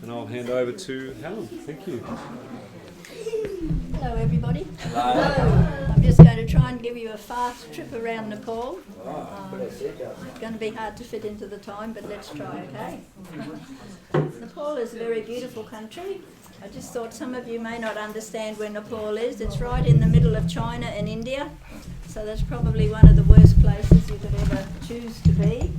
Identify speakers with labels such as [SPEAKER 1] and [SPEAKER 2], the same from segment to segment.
[SPEAKER 1] and I'll hand over to Helen. Thank you.
[SPEAKER 2] Hello everybody. Hello. I'm just going to try and give you a fast trip around Nepal. It's going to be hard to fit into the time, but let's try, okay? Nepal is a very beautiful country. I just thought some of you may not understand where Nepal is. It's right in the middle of China and India, so that's probably one of the worst places you could ever choose to be.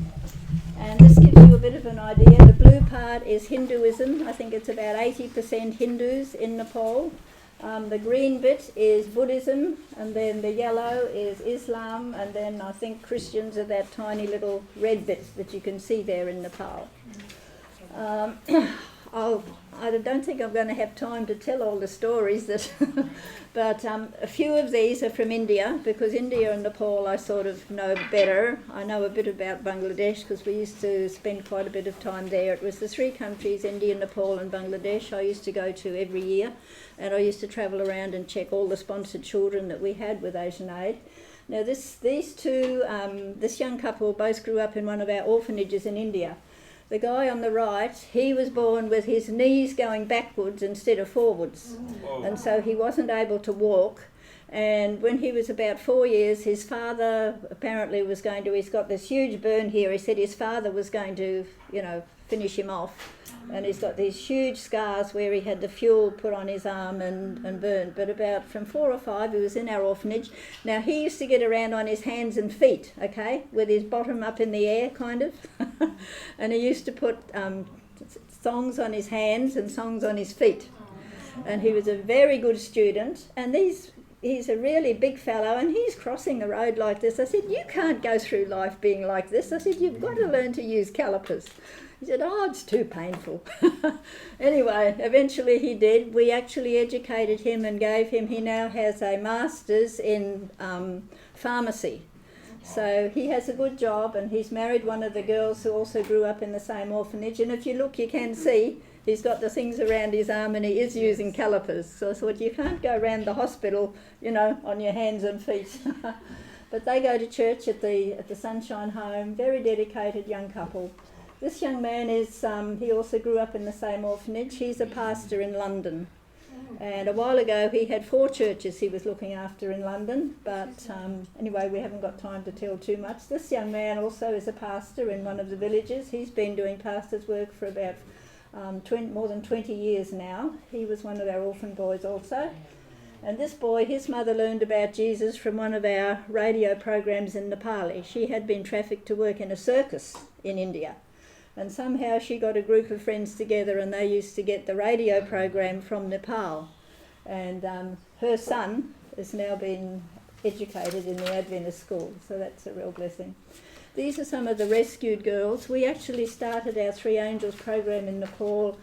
[SPEAKER 2] And this gives you a bit of an idea. The blue part is Hinduism. I think it's about 80% Hindus in Nepal. The green bit is Buddhism, and then the yellow is Islam, and then I think Christians are that tiny little red bit that you can see there in Nepal. I don't think I'm going to have time to tell all the stories, but a few of these are from India, because India and Nepal I sort of know better. I know a bit about Bangladesh because we used to spend quite a bit of time there. It was the three countries, India, Nepal and Bangladesh, I used to go to every year, and I used to travel around and check all the sponsored children that we had with Asian Aid. Now this young couple both grew up in one of our orphanages in India. The guy on the right, he was born with his knees going backwards instead of forwards. Whoa. And so he wasn't able to walk. And when he was about 4 years, his father apparently was going to, he's got this huge burn here. He said his father was going to, finish him off. And he's got these huge scars where he had the fuel put on his arm and burned. But about from 4 or 5, he was in our orphanage. Now, he used to get around on his hands and feet, okay, with his bottom up in the air, kind of. And he used to put songs on his hands and songs on his feet. And he was a very good student. And he's a really big fellow, and he's crossing the road like this. I said, you can't go through life being like this. I said, you've got to learn to use calipers. He said, it's too painful. Anyway, eventually he did. We actually educated him and gave him, he now has a master's in pharmacy. So he has a good job, and he's married one of the girls who also grew up in the same orphanage. And if you look, you can see he's got the things around his arm, and he is using calipers. So I thought, you can't go around the hospital, on your hands and feet. But they go to church at the Sunshine Home, very dedicated young couple. This young man he also grew up in the same orphanage. He's a pastor in London. And a while ago he had 4 churches he was looking after in London. But anyway, we haven't got time to tell too much. This young man also is a pastor in one of the villages. He's been doing pastor's work for about more than 20 years now. He was one of our orphan boys also. And this boy, his mother learned about Jesus from one of our radio programs in Nepali. She had been trafficked to work in a circus in India. And somehow she got a group of friends together, and they used to get the radio program from Nepal. And her son has now been educated in the Adventist school, so that's a real blessing. These are some of the rescued girls. We actually started our Three Angels program in Nepal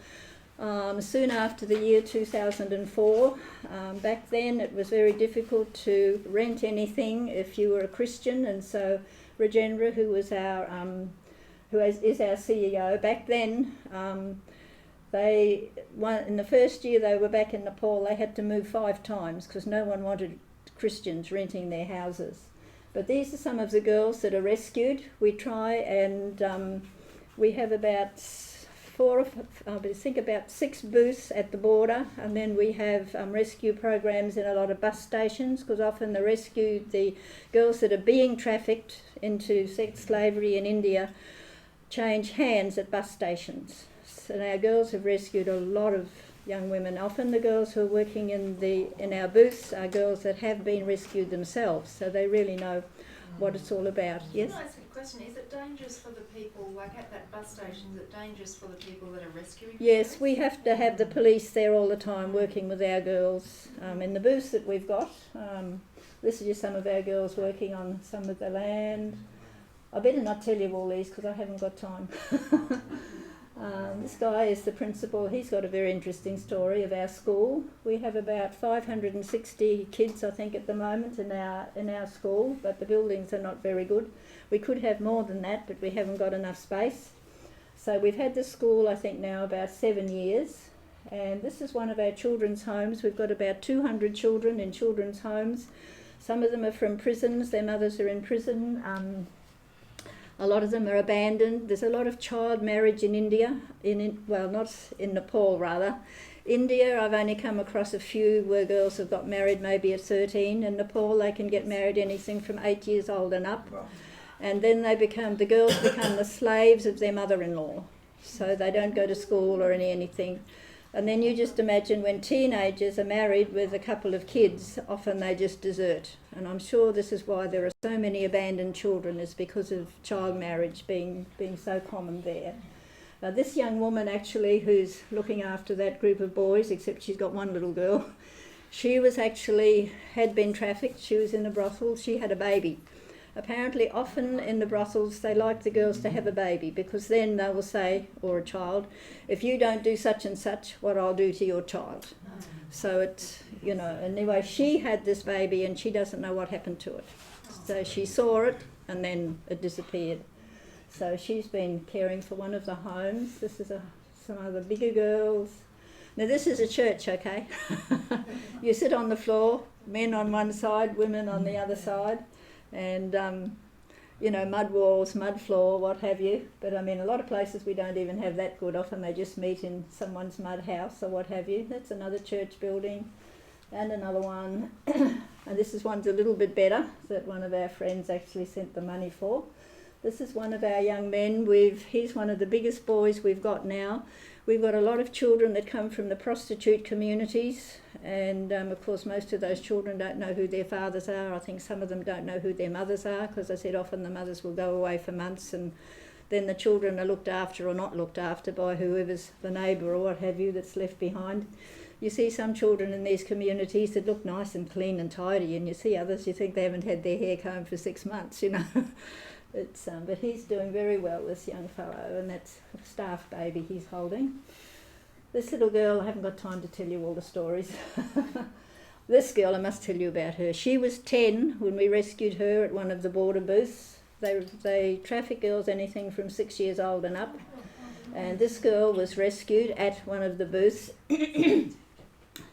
[SPEAKER 2] soon after the year 2004. Back then it was very difficult to rent anything if you were a Christian, and so Rajendra, who is our CEO, back then in the first year they were back in Nepal, they had to move 5 times because no one wanted Christians renting their houses. But these are some of the girls that are rescued. We try and we have about 6 booths at the border, and then we have rescue programs in a lot of bus stations, because often the girls that are being trafficked into sex slavery in India change hands at bus stations. So our girls have rescued a lot of young women. Often the girls who are working in our booths are girls that have been rescued themselves, so they really know what it's all about. Yes?
[SPEAKER 3] Can I ask a question? Is it dangerous for the people, like at that bus station, is it dangerous for the people that are rescuing?
[SPEAKER 2] Yes, we have to have the police there all the time working with our girls. In the booths that we've got, this is just some of our girls working on some of the land. I better not tell you all these because I haven't got time. This guy is the principal. He's got a very interesting story of our school. We have about 560 kids, I think, at the moment in our school, but the buildings are not very good. We could have more than that, but we haven't got enough space. So we've had the school, I think, now about 7 years. And this is one of our children's homes. We've got about 200 children in children's homes. Some of them are from prisons. Their mothers are in prison. A lot of them are abandoned. There's a lot of child marriage in India, well, not in Nepal rather. India, I've only come across a few where girls have got married maybe at 13. In Nepal, they can get married anything from 8 years old and up. And then the girls become the slaves of their mother-in-law. So they don't go to school or anything. And then you just imagine when teenagers are married with a couple of kids, often they just desert. And I'm sure this is why there are so many abandoned children, is because of child marriage being so common there. Now this young woman actually, who's looking after that group of boys, except she's got one little girl, she had been trafficked. She was in a brothel. She had a baby. Apparently often in the brothels they like the girls to have a baby, because then they will say, or a child, if you don't do such and such, what I'll do to your child. So it's, anyway, she had this baby and she doesn't know what happened to it. So she saw it and then it disappeared. So she's been caring for one of the homes. This is some other bigger girls. Now this is a church, okay? You sit on the floor, men on one side, women on the other side. And, mud walls, mud floor, what have you. But I mean, a lot of places we don't even have that good. Often they just meet in someone's mud house or what have you. That's another church building. And another one. And this is one's a little bit better, that one of our friends actually sent the money for. This is one of our young men. He's one of the biggest boys we've got now. We've got a lot of children that come from the prostitute communities, and of course most of those children don't know who their fathers are. I think some of them don't know who their mothers are, because I said often the mothers will go away for months and then the children are looked after or not looked after by whoever's the neighbour or what have you that's left behind. You see some children in these communities that look nice and clean and tidy, and you see others you think they haven't had their hair combed for 6 months, But he's doing very well, this young fellow, and that's a staff baby he's holding. This little girl, I haven't got time to tell you all the stories. This girl, I must tell you about her. She was 10 when we rescued her at one of the border booths. They traffic girls anything from 6 years old and up. And this girl was rescued at one of the booths.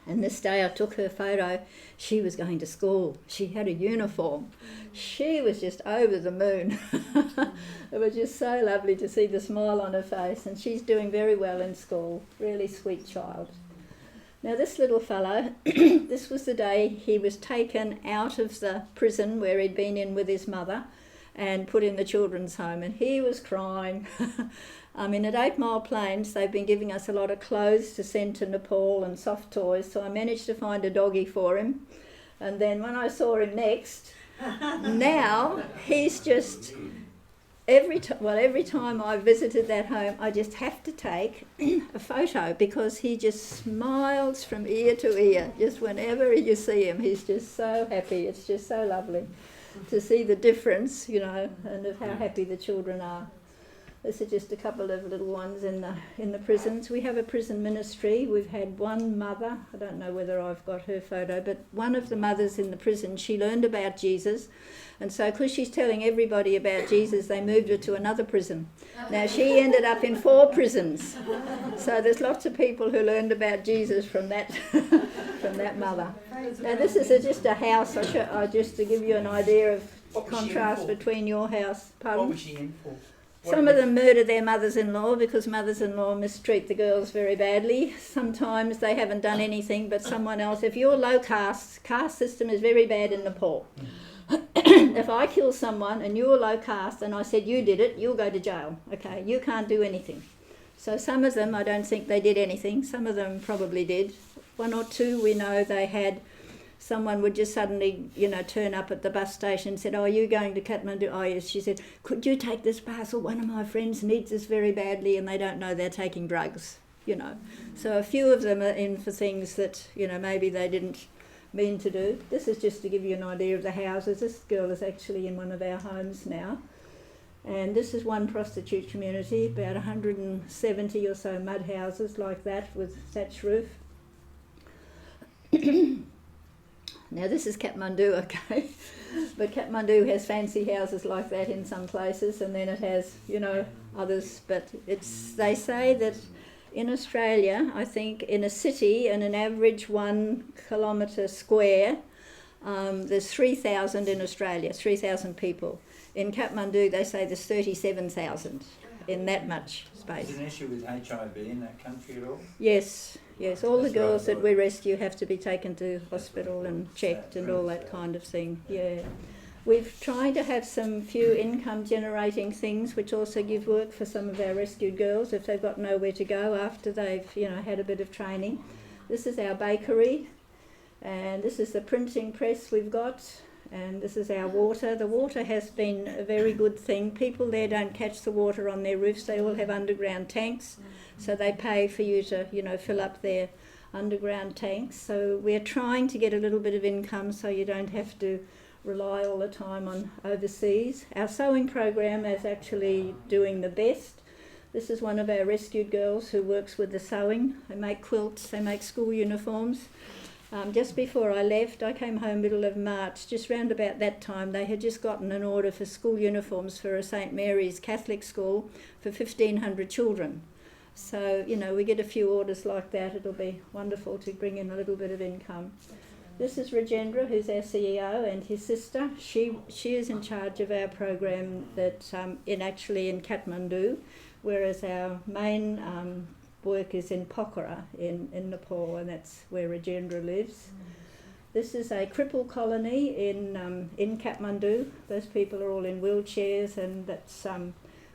[SPEAKER 2] And this day I took her photo. She was going to school. She had a uniform. She was just over the moon. It was just so lovely to see the smile on her face, and she's doing very well in school. Really sweet child. Now this little fellow, this was the day he was taken out of the prison where he'd been in with his mother and put in the children's home, and he was crying. I mean, at 8 Mile Plains, they've been giving us a lot of clothes to send to Nepal and soft toys, so I managed to find a doggy for him. And then when I saw him next, now he's just, every time I visited that home, I just have to take a photo, because he just smiles from ear to ear. Just whenever you see him, he's just so happy. It's just so lovely to see the difference, and of how happy the children are. This is just a couple of little ones in the prisons. We have a prison ministry. We've had one mother, I don't know whether I've got her photo, but one of the mothers in the prison, she learned about Jesus, and so because she's telling everybody about Jesus, they moved her to another prison. Now she ended up in 4 prisons. So there's lots of people who learned about Jesus from that from that mother. Now this is just a house, just to give you an idea of contrast between your house. Pardon?
[SPEAKER 4] What was she in for?
[SPEAKER 2] Some of them murder their mothers-in-law because mothers-in-law mistreat the girls very badly. Sometimes they haven't done anything, but someone else, if you're low caste system is very bad in Nepal. If I kill someone and you're low caste and I said you did it, you'll go to jail. Okay, you can't do anything. So some of them, I don't think they did anything. Some of them probably did. 1 or 2 we know they had. Someone would just suddenly, turn up at the bus station and said, "Oh, are you going to Kathmandu?" "Oh, yes." She said, "Could you take this parcel? One of my friends needs this very badly," and they don't know they're taking drugs, So a few of them are in for things that, maybe they didn't mean to do. This is just to give you an idea of the houses. This girl is actually in one of our homes now. And this is one prostitute community, about 170 or so mud houses like that with thatch roof. Now this is Kathmandu, okay, but Kathmandu has fancy houses like that in some places, and then it has, others, but they say that in Australia, I think in a city, in an average 1 kilometre square, there's 3,000 in Australia, 3,000 people, In Kathmandu, they say there's 37,000 in that much
[SPEAKER 4] Is
[SPEAKER 2] space.
[SPEAKER 4] there an issue with HIV in that country at all?
[SPEAKER 2] Yes, yes. All the
[SPEAKER 4] That's
[SPEAKER 2] girls
[SPEAKER 4] right.
[SPEAKER 2] that we rescue have to be taken to hospital and checked and all that kind of thing. Yeah. We've tried to have some few income generating things which also give work for some of our rescued girls if they've got nowhere to go after they've, had a bit of training. This is our bakery, and this is the printing press we've got, and this is our water. The water has been a very good thing. People there don't catch the water on their roofs. They all have underground tanks, so they pay for you to, fill up their underground tanks. So we're trying to get a little bit of income so you don't have to rely all the time on overseas. Our sewing program is actually doing the best. This is one of our rescued girls who works with the sewing. They make quilts, they make school uniforms. Just before I left, I came home middle of March, just round about that time, they had just gotten an order for school uniforms for a St Mary's Catholic school for 1,500 children. So, we get a few orders like that. It'll be wonderful to bring in a little bit of income. This is Rajendra, who's our CEO, and his sister. She is in charge of our program that in Kathmandu, whereas our main work is in Pokhara in Nepal, and that's where Rajendra lives. This is a cripple colony in Kathmandu. Those people are all in wheelchairs, and that's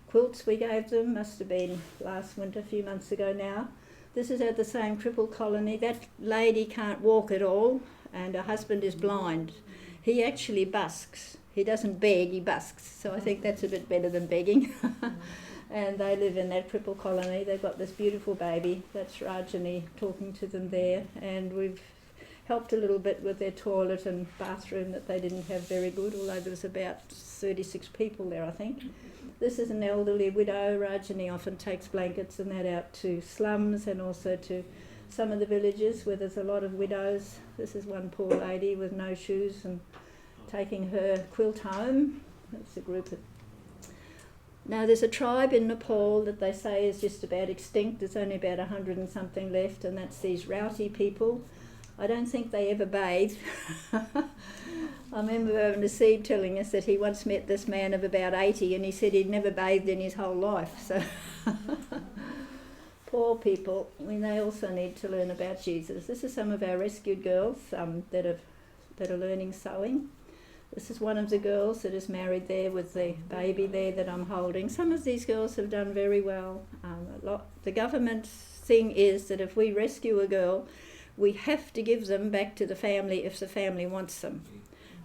[SPEAKER 2] quilts we gave them. Must have been last winter, a few months ago now. This is at the same cripple colony. That lady can't walk at all, and her husband is blind. He actually busks. He doesn't beg, he busks. So I think that's a bit better than begging. And they live in that cripple colony. They've got this beautiful baby. That's Rajani talking to them there. And we've helped a little bit with their toilet and bathroom that they didn't have very good, although there was about 36 people there, I think. This is an elderly widow. Rajani often takes blankets and that out to slums and also to some of the villages where there's a lot of widows. This is one poor lady with no shoes and taking her quilt home. That's a group of... Now there's a tribe in Nepal that they say is just about extinct. There's only about 100 and something left, and that's these Rauti people. I don't think they ever bathe. I remember Nasib telling us that he once met this man of about 80 and he said he'd never bathed in his whole life. So poor people. They also need to learn about Jesus. This is some of our rescued girls that are learning sewing. This is one of the girls that is married there with the baby there that I'm holding. Some of these girls have done very well. The government thing is that if we rescue a girl, we have to give them back to the family if the family wants them.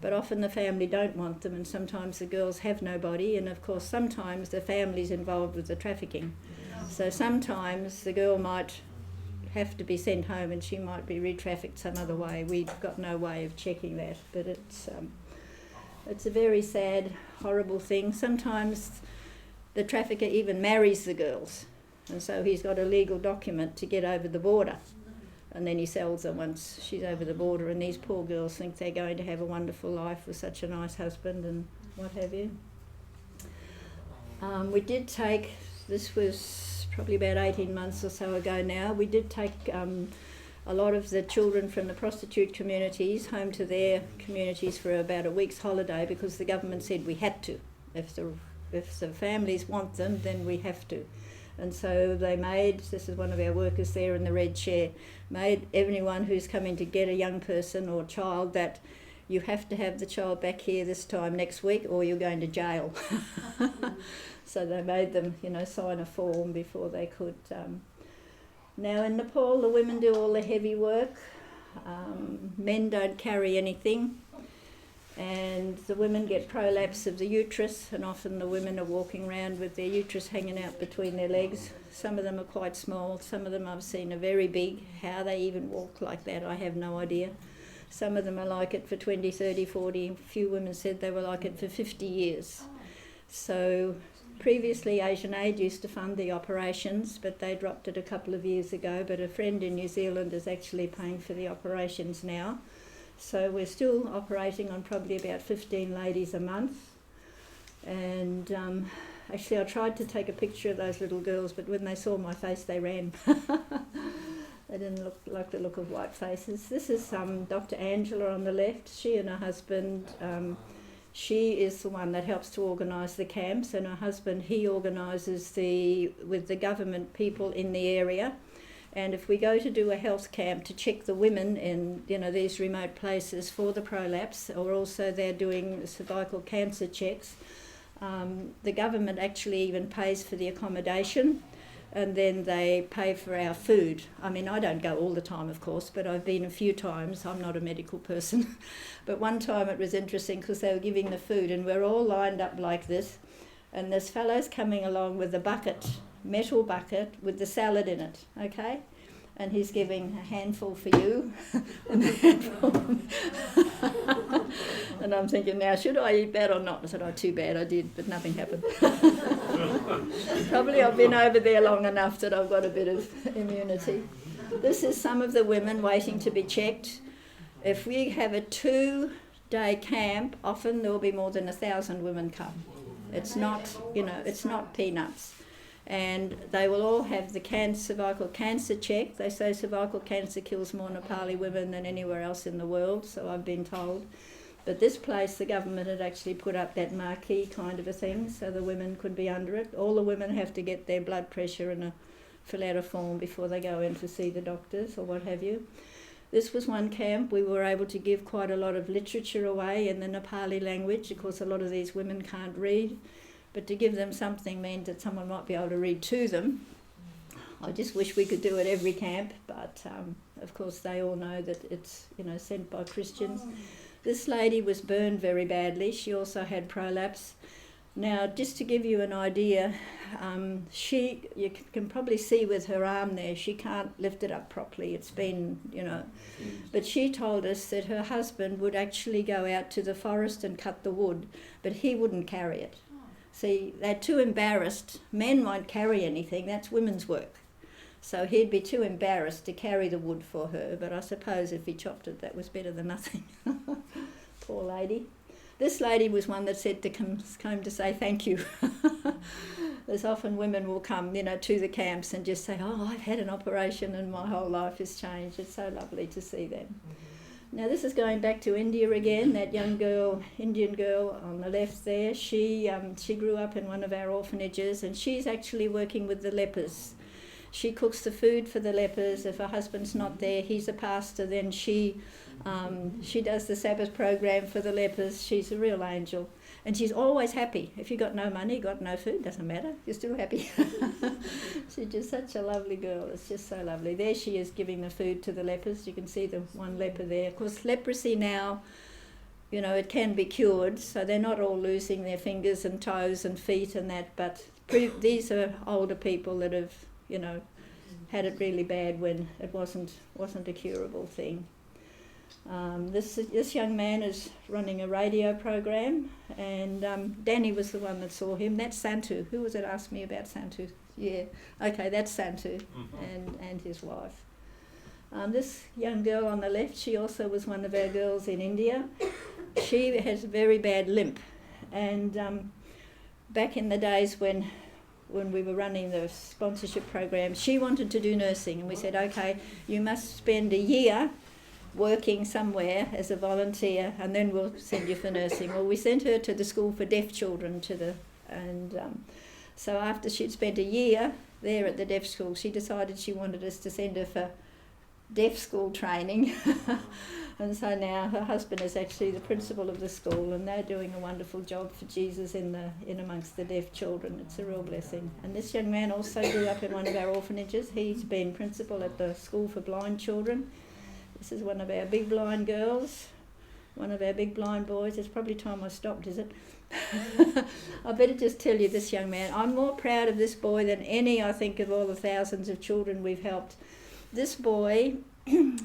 [SPEAKER 2] But often the family don't want them, and sometimes the girls have nobody, and of course sometimes the family's involved with the trafficking. So sometimes the girl might have to be sent home and she might be re-trafficked some other way. We've got no way of checking that, but it's a very sad, horrible thing. Sometimes the trafficker even marries the girls, and so he's got a legal document to get over the border, and then he sells her once she's over the border, and these poor girls think they're going to have a wonderful life with such a nice husband and what have you. We did take, this was probably about 18 months or so ago now, we did take a lot of the children from the prostitute communities home to their communities for about a week's holiday because the government said we had to. If the families want them, then we have to. And so they made, this is one of our workers there in the red chair, made everyone who's coming to get a young person or child that you have to have the child back here this time next week or you're going to jail. So they made them, sign a form before they could. Now in Nepal, the women do all the heavy work. Men don't carry anything. And the women get prolapse of the uterus, and often the women are walking around with their uterus hanging out between their legs. Some of them are quite small, some of them I've seen are very big. How they even walk like that, I have no idea. Some of them are like it for 20, 30, 40. A few women said they were like it for 50 years. So previously Asian Aid used to fund the operations, but they dropped it a couple of years ago. But a friend in New Zealand is actually paying for the operations now. So we're still operating on probably about 15 ladies a month. And actually I tried to take a picture of those little girls, but when they saw my face they ran. They didn't look like the look of white faces. This is Dr. Angela on the left. She and her husband, She is the one that helps to organise the camps, and her husband, he organises with the government people in the area. And if we go to do a health camp to check the women in these remote places for the prolapse, or also they're doing cervical cancer checks, the government actually even pays for the accommodation, and then they pay for our food. I mean, I don't go all the time, of course, but I've been a few times. I'm not a medical person. But one time it was interesting because they were giving the food, and we're all lined up like this, and this fellow's coming along with a bucket, metal bucket with the salad in it, okay? And he's giving a handful for you and a handful. And I'm thinking, now, should I eat that or not? I said, oh, too bad, I did, but nothing happened. Probably I've been over there long enough that I've got a bit of immunity. This is some of the women waiting to be checked. If we have a 2-day camp, often there will be more than 1,000 women come. It's not, it's not peanuts. And they will all have the cervical cancer check. They say cervical cancer kills more Nepali women than anywhere else in the world, so I've been told. But this place, the government had actually put up that marquee kind of a thing, so the women could be under it. All the women have to get their blood pressure and fill out a form before they go in to see the doctors or what have you. This was one camp. We were able to give quite a lot of literature away in the Nepali language. Of course, a lot of these women can't read. But to give them something meant that someone might be able to read to them. I just wish we could do it every camp, but of course they all know that it's sent by Christians. This lady was burned very badly. She also had prolapse. Now, just to give you an idea, you can probably see with her arm there, she can't lift it up properly. It's been, But she told us that her husband would actually go out to the forest and cut the wood, but he wouldn't carry it. See, they're too embarrassed. Men won't carry anything, that's women's work. So he'd be too embarrassed to carry the wood for her, but I suppose if he chopped it, that was better than nothing. Poor lady. This lady was one that said to come to say thank you. There's often women will come, to the camps and just say, oh, I've had an operation and my whole life has changed. It's so lovely to see them. Now this is going back to India again, that young girl, Indian girl on the left there. She grew up in one of our orphanages, and she's actually working with the lepers. She cooks the food for the lepers. If her husband's not there, he's a pastor, then she does the Sabbath program for the lepers. She's a real angel. And she's always happy. If you've got no money, got no food, doesn't matter, you're still happy. She's just such a lovely girl. It's just so lovely. There she is giving the food to the lepers. You can see the one leper there. Of course, leprosy now, it can be cured, so they're not all losing their fingers and toes and feet and that, but these are older people that have, had it really bad when it wasn't a curable thing. This young man is running a radio program, and Danny was the one that saw him. That's Santu. Who was it asked me about Santu? Yeah, okay, that's Santu and his wife. This young girl on the left, she also was one of our girls in India. She has a very bad limp, and back in the days when we were running the sponsorship program, she wanted to do nursing, and we said, okay, you must spend a year working somewhere as a volunteer, and then we'll send you for nursing. Well, we sent her to the school for deaf children so after she'd spent a year there at the deaf school, she decided she wanted us to send her for deaf school training. And so now her husband is actually the principal of the school, and they're doing a wonderful job for Jesus in amongst the deaf children. It's a real blessing. And this young man also grew up in one of our orphanages. He's been principal at the school for blind children. This is one of our big blind girls, one of our big blind boys. It's probably time I stopped, is it? I better just tell you, this young man, I'm more proud of this boy than any, I think, of all the thousands of children we've helped. This boy, he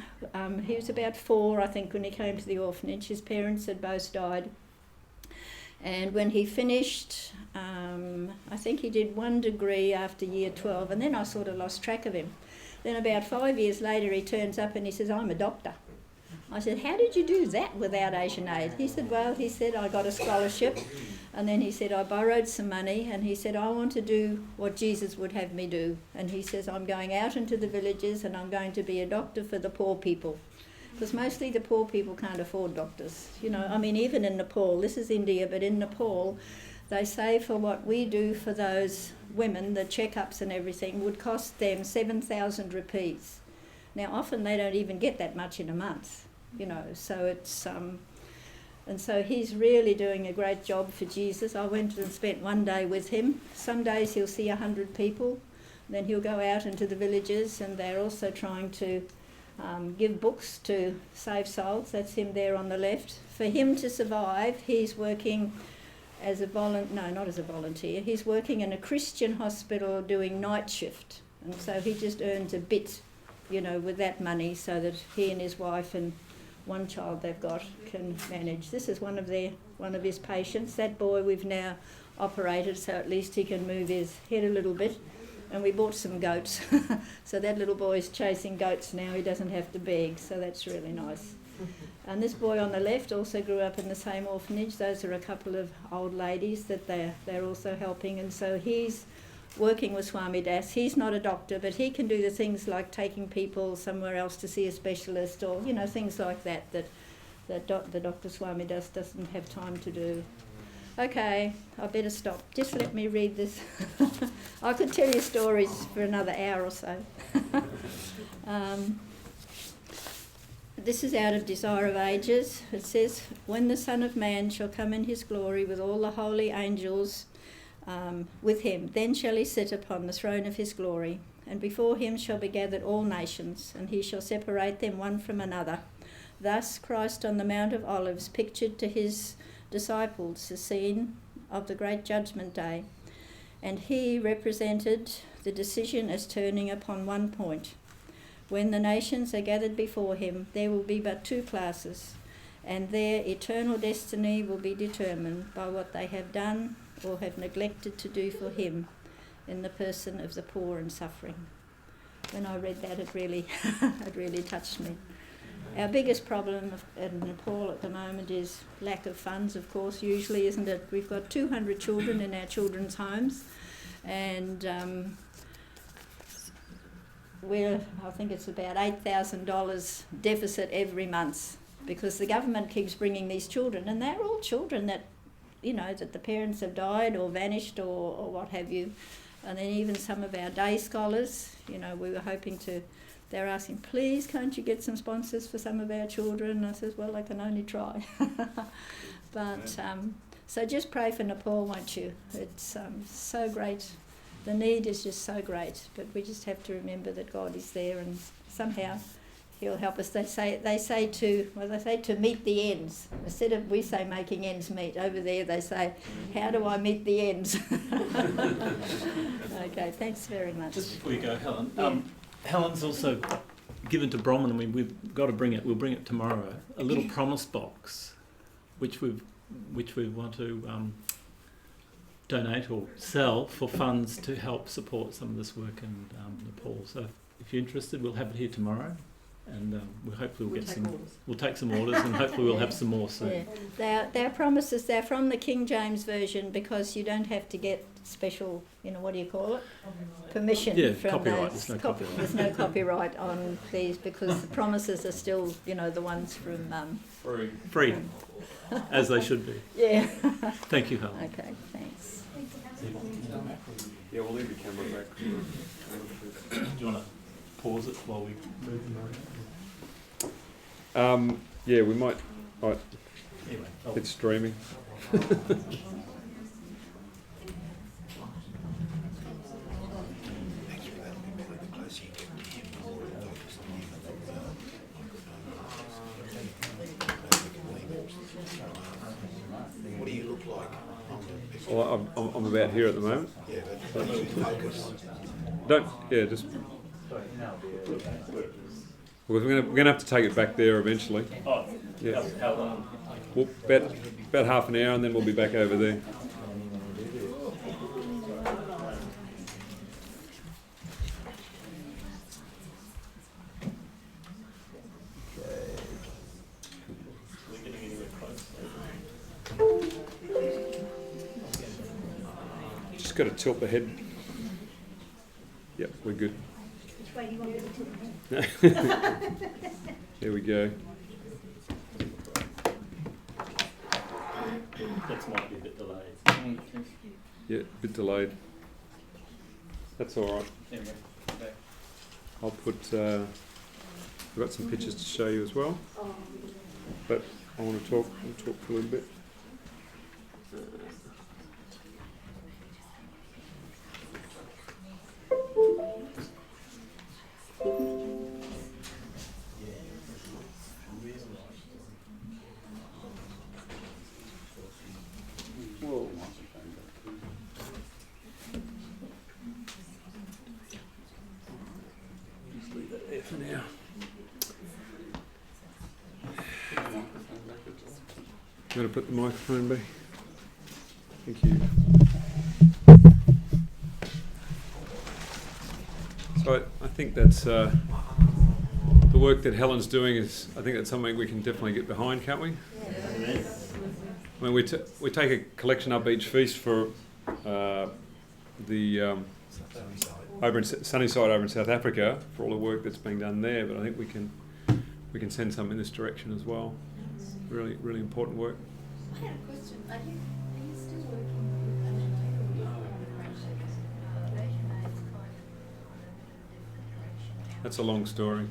[SPEAKER 2] was about 4, I think, when he came to the orphanage. His parents had both died. And when he finished, I think he did 1 degree after year 12, and then I sort of lost track of him. Then about 5 years later, he turns up and he says, I'm a doctor. I said, how did you do that without Asian aid? He said, well, I got a scholarship. And then he said, I borrowed some money, and he said, I want to do what Jesus would have me do. And he says, I'm going out into the villages and I'm going to be a doctor for the poor people. Because mostly the poor people can't afford doctors. You know, I mean, even in Nepal, this is India, but in Nepal, they say for what we do for those women, the checkups and everything, would cost them 7,000 rupees. Now, often they don't even get that much in a month, you know, so it's... and so he's really doing a great job for Jesus. I went and spent one day with him. Some days he'll see 100 people. Then he'll go out into the villages, and they're also trying to give books to save souls. That's him there on the left. For him to survive, he's working as a not as a volunteer. He's working in a Christian hospital doing night shift. And so he just earns a bit, you know, with that money, so that he and his wife and one child they've got can manage. This is one of his patients. That boy we've now operated, so at least he can move his head a little bit. And we bought some goats. So that little boy's chasing goats now. He doesn't have to beg, so that's really nice. And this boy on the left also grew up in the same orphanage. Those are a couple of old ladies that they're also helping. And so he's working with Swami Das. He's not a doctor, but he can do the things like taking people somewhere else to see a specialist, or, you know, things like that the Dr. Swami Das doesn't have time to do. Okay, I better stop. Just let me read this. I could tell you stories for another hour or so. This is out of Desire of Ages. It says, "When the Son of Man shall come in his glory with all the holy angels with him, then shall he sit upon the throne of his glory, and before him shall be gathered all nations, and he shall separate them one from another." Thus Christ on the Mount of Olives pictured to his disciples the scene of the great judgment day, and he represented the decision as turning upon one point. When the nations are gathered before him, there will be but two classes, and their eternal destiny will be determined by what they have done or have neglected to do for him in the person of the poor and suffering. When I read that, it really touched me. Our biggest problem in Nepal at the moment is lack of funds, of course, usually, isn't it? We've got 200 children in our children's homes, and I think it's about $8,000 deficit every month, because the government keeps bringing these children, and they're all children that, you know, that the parents have died or vanished or what have you. And then even some of our day scholars, you know, we were hoping to, they're asking, please, can't you get some sponsors for some of our children? And I says, well, I can only try. But so just pray for Nepal, won't you? It's so great. The need is just so great, but we just have to remember that God is there, and somehow he'll help us. They say to meet the ends. Instead of we say making ends meet, over there they say, how do I meet the ends? Okay, thanks very much.
[SPEAKER 5] Just before you go, Helen,
[SPEAKER 2] Yeah.
[SPEAKER 5] Helen's also given to Brahman, and we've got to bring it. We'll bring it tomorrow. A little promise box, which we want to donate or sell for funds to help support some of this work in Nepal. So if you're interested, we'll have it here tomorrow, and we'll take some orders, and hopefully we'll have some more soon.
[SPEAKER 2] Yeah, they're promises. They're from the King James version, because you don't have to get special, you know, what do you call it? Permission from
[SPEAKER 5] copyright.
[SPEAKER 2] those.
[SPEAKER 5] There's no copyright.
[SPEAKER 2] There's no copyright on these, because the promises are still, you know, the ones from
[SPEAKER 5] Free, as they should be.
[SPEAKER 2] Yeah.
[SPEAKER 5] Thank you, Helen.
[SPEAKER 2] Okay, thanks.
[SPEAKER 1] Yeah, we'll leave the camera back.
[SPEAKER 5] Do you want to pause it while we move them around?
[SPEAKER 1] Yeah, we might.
[SPEAKER 5] Anyway,
[SPEAKER 1] It's streaming.
[SPEAKER 6] What do you look like?
[SPEAKER 1] Well, I'm about here at the moment.
[SPEAKER 6] Yeah, but focus.
[SPEAKER 1] Just. Because we're gonna have to take it back there eventually.
[SPEAKER 5] oh,
[SPEAKER 1] Yeah.
[SPEAKER 5] how long?
[SPEAKER 1] Well, about half an hour, and then we'll be back over there. Just got to tilt the head. Yep, we're good.
[SPEAKER 2] way do you want me to do it?
[SPEAKER 1] There we go.
[SPEAKER 5] That might be a bit delayed.
[SPEAKER 1] Yeah, a bit delayed. That's all right.
[SPEAKER 5] Anyway,
[SPEAKER 1] I'll put. I've got some pictures to show you as well, but I want to talk. I'll talk for a little bit. Whoa. Just leave that there for now. I'm going to put the microphone back. Thank you. So I think that's the work that Helen's doing is. I think that's something we can definitely get behind, can't we? I mean, we take a collection up each feast for the over in Sunnyside over in South Africa for all the work that's being done there. But I think we can send some in this direction as well. Really, really important work.
[SPEAKER 3] I have a question. Are you still working with
[SPEAKER 1] That's a long story.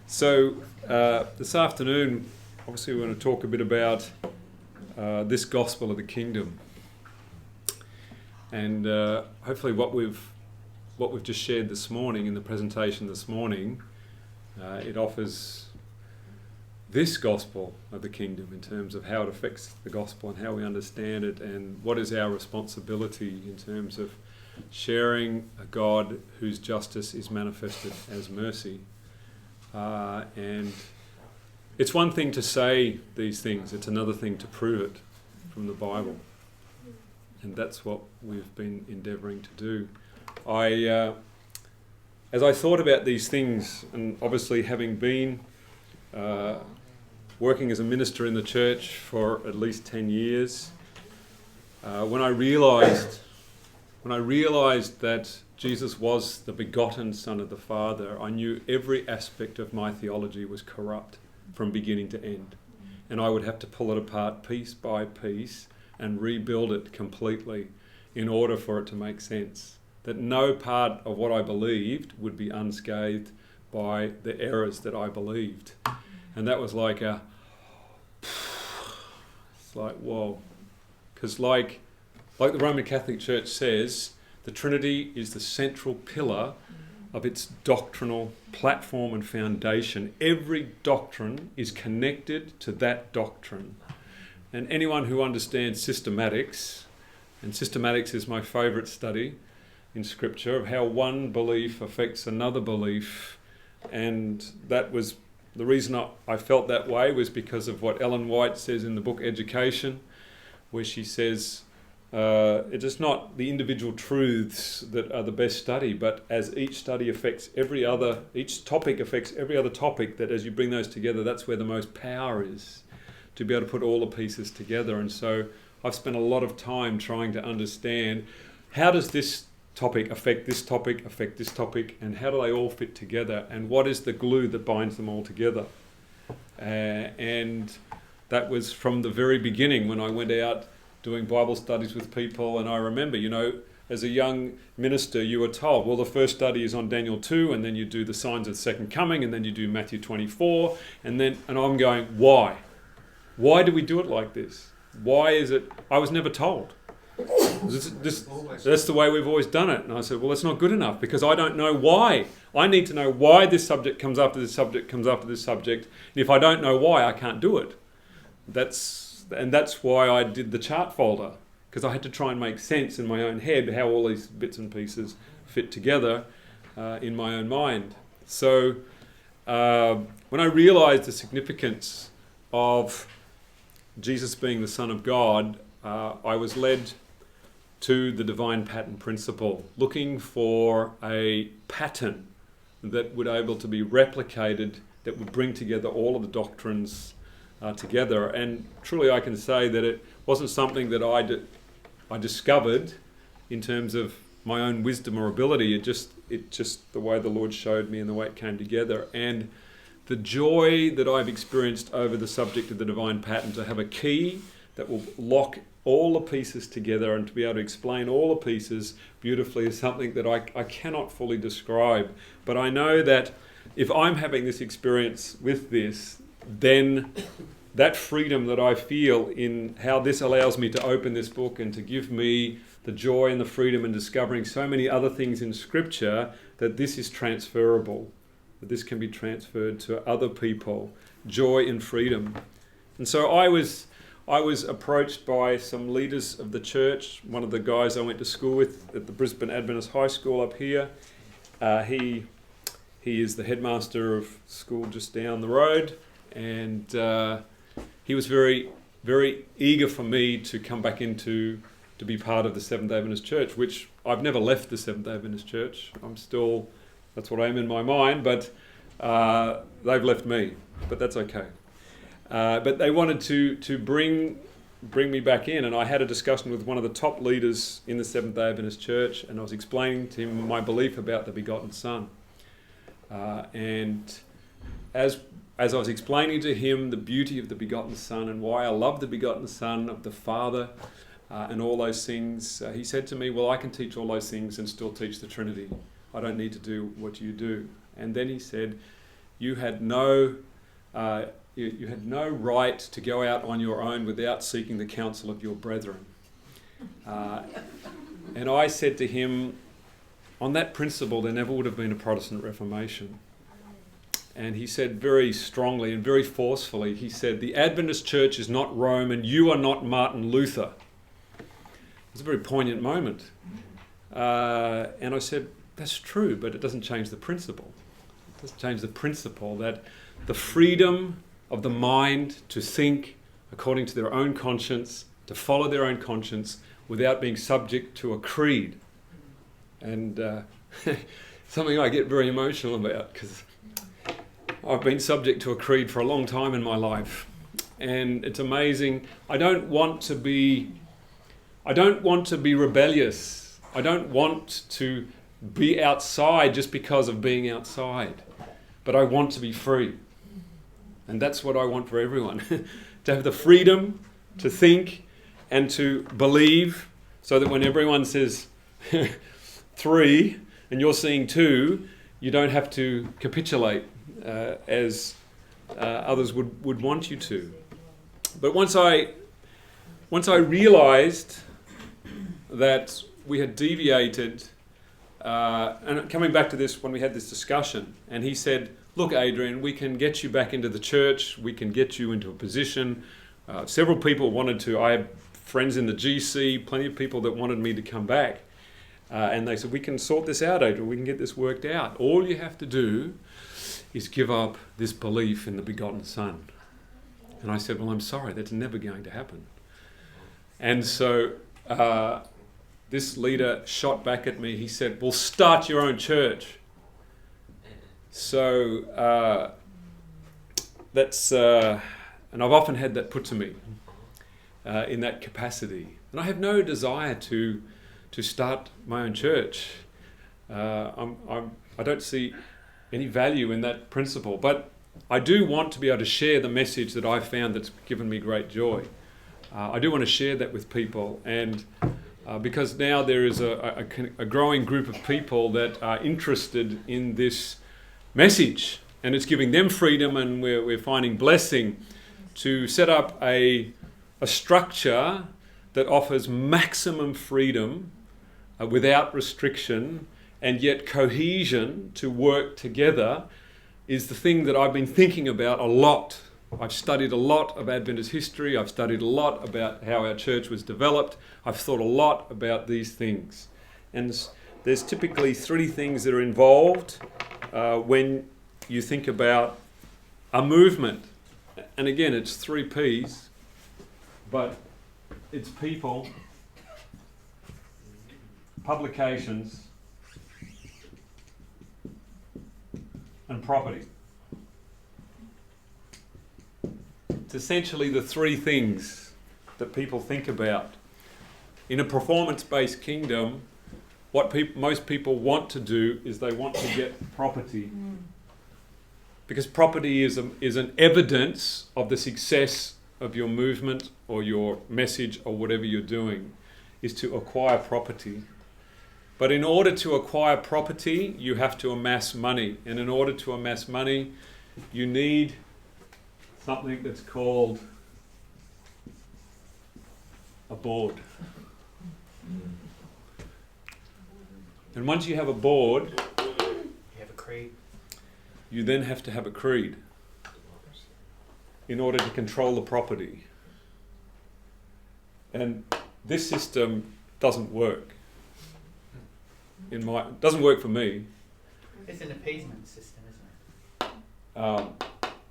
[SPEAKER 1] So this afternoon, obviously, we want to talk a bit about this gospel of the kingdom, and hopefully, what we've just shared this morning in the presentation this morning, it offers this gospel of the kingdom in terms of how it affects the gospel and how we understand it, and what is our responsibility in terms of sharing a God whose justice is manifested as mercy. And it's one thing to say these things, it's another thing to prove it from the Bible. And that's what we've been endeavouring to do. As I thought about these things, and obviously having been working as a minister in the church for at least 10 years, when I realised that Jesus was the begotten Son of the Father, I knew every aspect of my theology was corrupt from beginning to end. And I would have to pull it apart piece by piece and rebuild it completely in order for it to make sense. That no part of what I believed would be unscathed by the errors that I believed. And that was like it's like, whoa. Because like the Roman Catholic Church says, the Trinity is the central pillar of its doctrinal platform and foundation. Every doctrine is connected to that doctrine. And anyone who understands systematics, and systematics is my favourite study in Scripture, of how one belief affects another belief, and that was the reason I felt that way was because of what Ellen White says in the book Education, where she says, it is not the individual truths that are the best study, but as each study affects each topic affects every other topic, that as you bring those together, that's where the most power is, to be able to put all the pieces together. And so I've spent a lot of time trying to understand, how does this topic affect this topic, and how do they all fit together, and what is the glue that binds them all together? And that was from the very beginning when I went out doing Bible studies with people. And I remember, as a young minister, you were told, well, the first study is on Daniel 2, and then you do the signs of the second coming, and then you do Matthew 24, and I'm going, why? Why do we do it like this? Why is it? I was never told. That's the way we've always done it. And I said, well, that's not good enough, because I don't know why. I need to know why this subject comes after this subject comes after this subject. And if I don't know why, I can't do it. That's why I did the chart folder, because I had to try and make sense in my own head how all these bits and pieces fit together in my own mind. So when I realised the significance of Jesus being the Son of God, I was led to the divine pattern principle, looking for a pattern that would be able to be replicated, that would bring together all of the doctrines together. And truly I can say that it wasn't something that I discovered in terms of my own wisdom or ability. It just the way the Lord showed me and the way it came together. And the joy that I've experienced over the subject of the divine pattern, to have a key that will lock all the pieces together and to be able to explain all the pieces beautifully, is something that I cannot fully describe. But I know that if I'm having this experience with this, then that freedom that I feel in how this allows me to open this book and to give me the joy and the freedom in discovering so many other things in Scripture, that this is transferable, that this can be transferred to other people, joy and freedom. And so I was approached by some leaders of the church. One of the guys I went to school with at the Brisbane Adventist High School up here, he is the headmaster of school just down the road, and he was very, very eager for me to come back to be part of the Seventh-day Adventist Church, which I've never left the Seventh-day Adventist Church. I'm still, that's what I am in my mind, but they've left me, but that's okay. But they wanted to bring me back in, and I had a discussion with one of the top leaders in the Seventh-day Adventist Church, and I was explaining to him my belief about the begotten Son. And as I was explaining to him the beauty of the begotten Son and why I love the begotten Son of the Father and all those things, he said to me, well, I can teach all those things and still teach the Trinity. I don't need to do what you do. And then he said, you had no right to go out on your own without seeking the counsel of your brethren. And I said to him, on that principle, there never would have been a Protestant Reformation. And he said very strongly and very forcefully, he said, the Adventist Church is not Rome and you are not Martin Luther. It was a very poignant moment. And I said, that's true, but it doesn't change the principle. It doesn't change the principle that the freedom of the mind to think according to their own conscience, to follow their own conscience without being subject to a creed. And something I get very emotional about, because I've been subject to a creed for a long time in my life, and it's amazing. I don't want to be rebellious. I don't want to be outside just because of being outside, but I want to be free. And that's what I want for everyone, to have the freedom to think and to believe, so that when everyone says 3 and you're seeing 2, you don't have to capitulate as others would want you to. But once I realized that we had deviated, and coming back to this when we had this discussion, and he said, look, Adrian, we can get you back into the church, we can get you into a position. Several people wanted to, I have friends in the GC, plenty of people that wanted me to come back. And they said, we can sort this out, Adrian, we can get this worked out. All you have to do is give up this belief in the begotten Son. And I said, well, I'm sorry, that's never going to happen. And so this leader shot back at me. He said, well, start your own church. So that's, and I've often had that put to me in that capacity. And I have no desire to start my own church. I don't see any value in that principle, but I do want to be able to share the message that I've found that's given me great joy. I do want to share that with people, and because now there is a growing group of people that are interested in this message, and it's giving them freedom, and we're finding blessing to set up a structure that offers maximum freedom without restriction, and yet cohesion to work together is the thing that I've been thinking about a lot. I've studied a lot of Adventist history. I've studied a lot about how our church was developed. I've thought a lot about these things. And there's typically 3 things that are involved when you think about a movement. And again, it's 3 P's, but it's people, publications, and property. It's essentially the 3 things that people think about. In a performance-based kingdom, what most people want to do is they want to get property. Because property is an evidence of the success of your movement or your message or whatever you're doing, is to acquire property. But in order to acquire property, you have to amass money. And in order to amass money, you need something that's called a board. And once you have a board,
[SPEAKER 6] You have a creed.
[SPEAKER 1] you then have to have a creed in order to control the property. And this system doesn't work. Doesn't work for me.
[SPEAKER 6] It's an appeasement system, isn't it?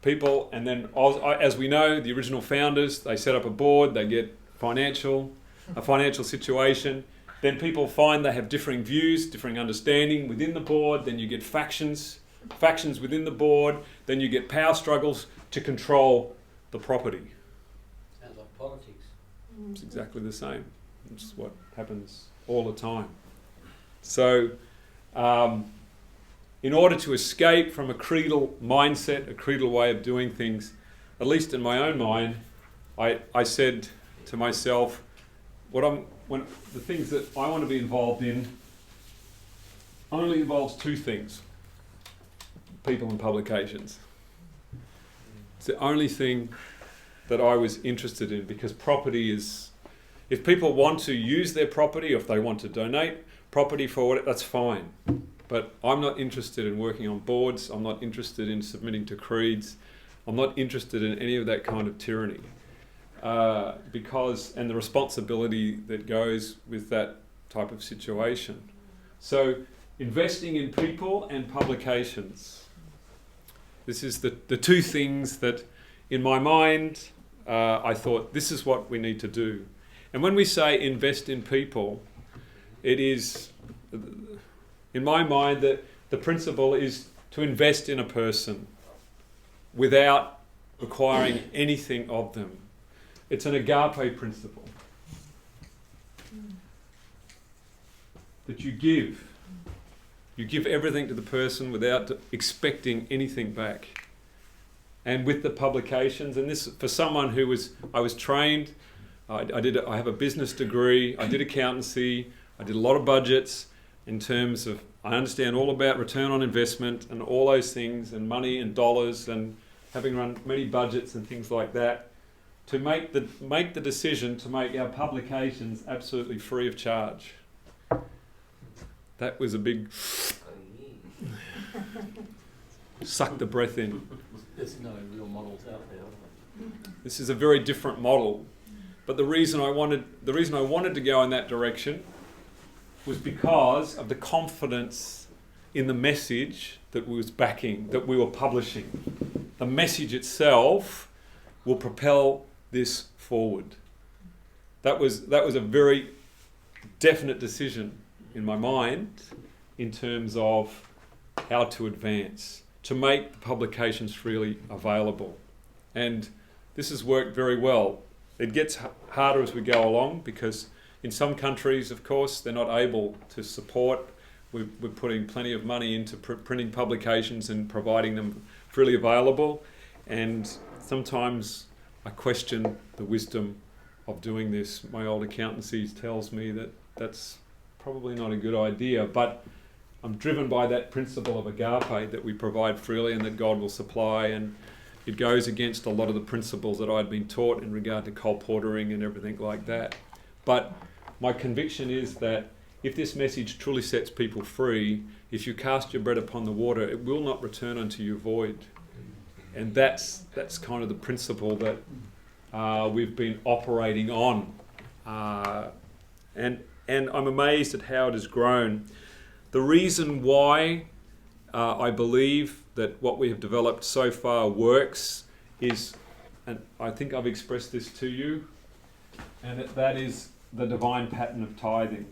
[SPEAKER 1] People, and then as we know, the original founders, they set up a board, they get a financial situation. Then people find they have differing views, differing understanding within the board. Then you get factions within the board. Then you get power struggles to control the property.
[SPEAKER 7] Sounds like politics.
[SPEAKER 1] It's exactly the same. It's what happens all the time. So, in order to escape from a creedal mindset, a creedal way of doing things, at least in my own mind, I said to myself, the things that I want to be involved in only involves two things: people and publications. It's the only thing that I was interested in, because property is, if people want to use their property, or if they want to donate property for it, that's fine. But I'm not interested in working on boards. I'm not interested in submitting to creeds. I'm not interested in any of that kind of tyranny. And the responsibility that goes with that type of situation. So investing in people and publications. This is the two things that in my mind I thought this is what we need to do. And when we say invest in people, it is, in my mind, that the principle is to invest in a person without requiring anything of them. It's an agape principle. That you give. You give everything to the person without expecting anything back. And with the publications, and this for someone who I was trained, I have a business degree, I did accountancy, I did a lot of budgets in terms of, I understand all about return on investment and all those things, and money and dollars, and having run many budgets and things like that, to make the decision to make our publications absolutely free of charge. That was a big suck the breath in.
[SPEAKER 7] There's no real models out there.
[SPEAKER 1] This is a very different model. But the reason I wanted to go in that direction was because of the confidence in the message that we were publishing. The message itself will propel this forward. That was a very definite decision in my mind in terms of how to advance, to make the publications freely available. And this has worked very well. It gets harder as we go along, because in some countries, of course, they're not able to support. We're putting plenty of money into printing publications and providing them freely available. And sometimes I question the wisdom of doing this. My old accountancy tells me that that's probably not a good idea, but I'm driven by that principle of agape, that we provide freely and that God will supply, and it goes against a lot of the principles that I'd been taught in regard to colporteuring and everything like that. But my conviction is that if this message truly sets people free, if you cast your bread upon the water, it will not return unto you void. And that's kind of the principle that we've been operating on. And I'm amazed at how it has grown. The reason why I believe that what we have developed so far works is, and I think I've expressed this to you, and that is the divine pattern of tithing.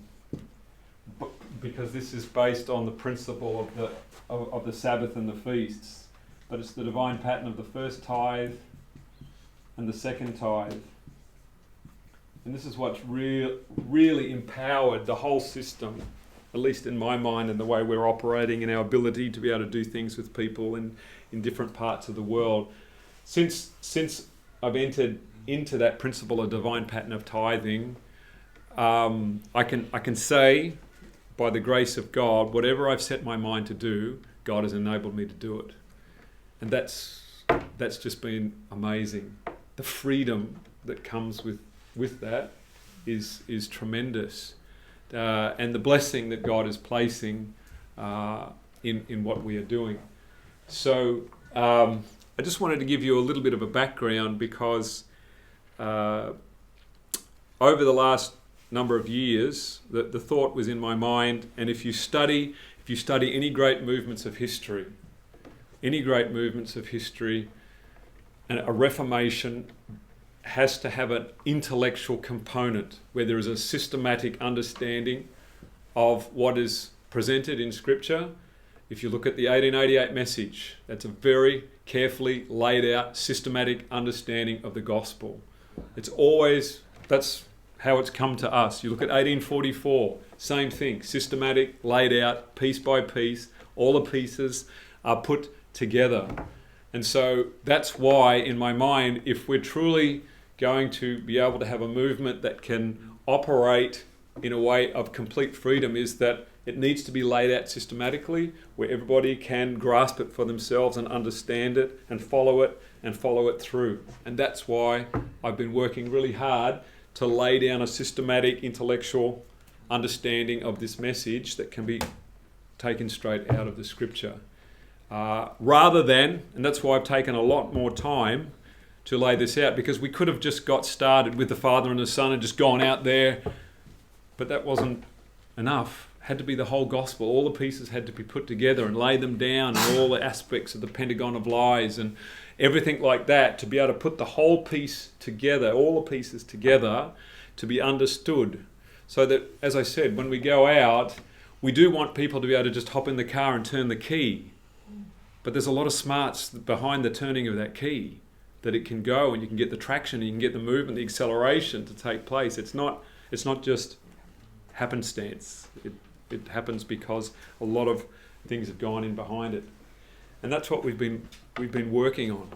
[SPEAKER 1] Because this is based on the principle of the Sabbath and the feasts. But it's the divine pattern of the first tithe and the second tithe. And this is what's really empowered the whole system at least in my mind and the way we're operating and our ability to be able to do things with people in different parts of the world. Since I've entered into that principle of divine pattern of tithing, I can say, by the grace of God, whatever I've set my mind to do, God has enabled me to do it. And that's just been amazing. The freedom that comes with that is tremendous. And the blessing that God is placing in what we are doing. So I just wanted to give you a little bit of a background because over the last number of years, the thought was in my mind, and if you study any great movements of history, and a reformation has to have an intellectual component where there is a systematic understanding of what is presented in Scripture. If you look at the 1888 message, that's a very carefully laid out, systematic understanding of the gospel. That's how it's come to us. You look at 1844, same thing, systematic, laid out, piece by piece, all the pieces are put together. And so that's why, in my mind, if we're truly going to be able to have a movement that can operate in a way of complete freedom, is that it needs to be laid out systematically where everybody can grasp it for themselves and understand it and follow it through. And that's why I've been working really hard to lay down a systematic intellectual understanding of this message that can be taken straight out of the Scripture. Rather than, and that's why I've taken a lot more time to lay this out, because we could have just got started with the Father and the Son and just gone out there, but that wasn't enough. It had to be the whole gospel. All the pieces had to be put together and lay them down, and all the aspects of the Pentagon of Lies and everything like that, to be able to put the whole piece together, all the pieces together, to be understood. So that, as I said, when we go out, we do want people to be able to just hop in the car and turn the key. But there's a lot of smarts behind the turning of that key, that it can go and you can get the traction, you can get the movement, the acceleration to take place. It's not just happenstance. It happens because a lot of things have gone in behind it. And that's what we've been working on.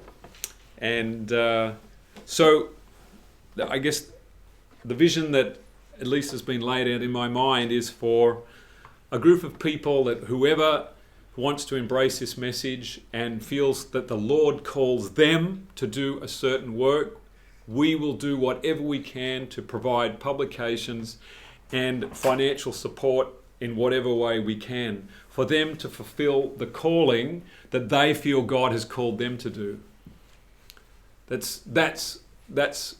[SPEAKER 1] And so I guess the vision that at least has been laid out in my mind is for a group of people that whoever wants to embrace this message and feels that the Lord calls them to do a certain work, we will do whatever we can to provide publications and financial support in whatever way we can for them to fulfill the calling that they feel God has called them to do. That's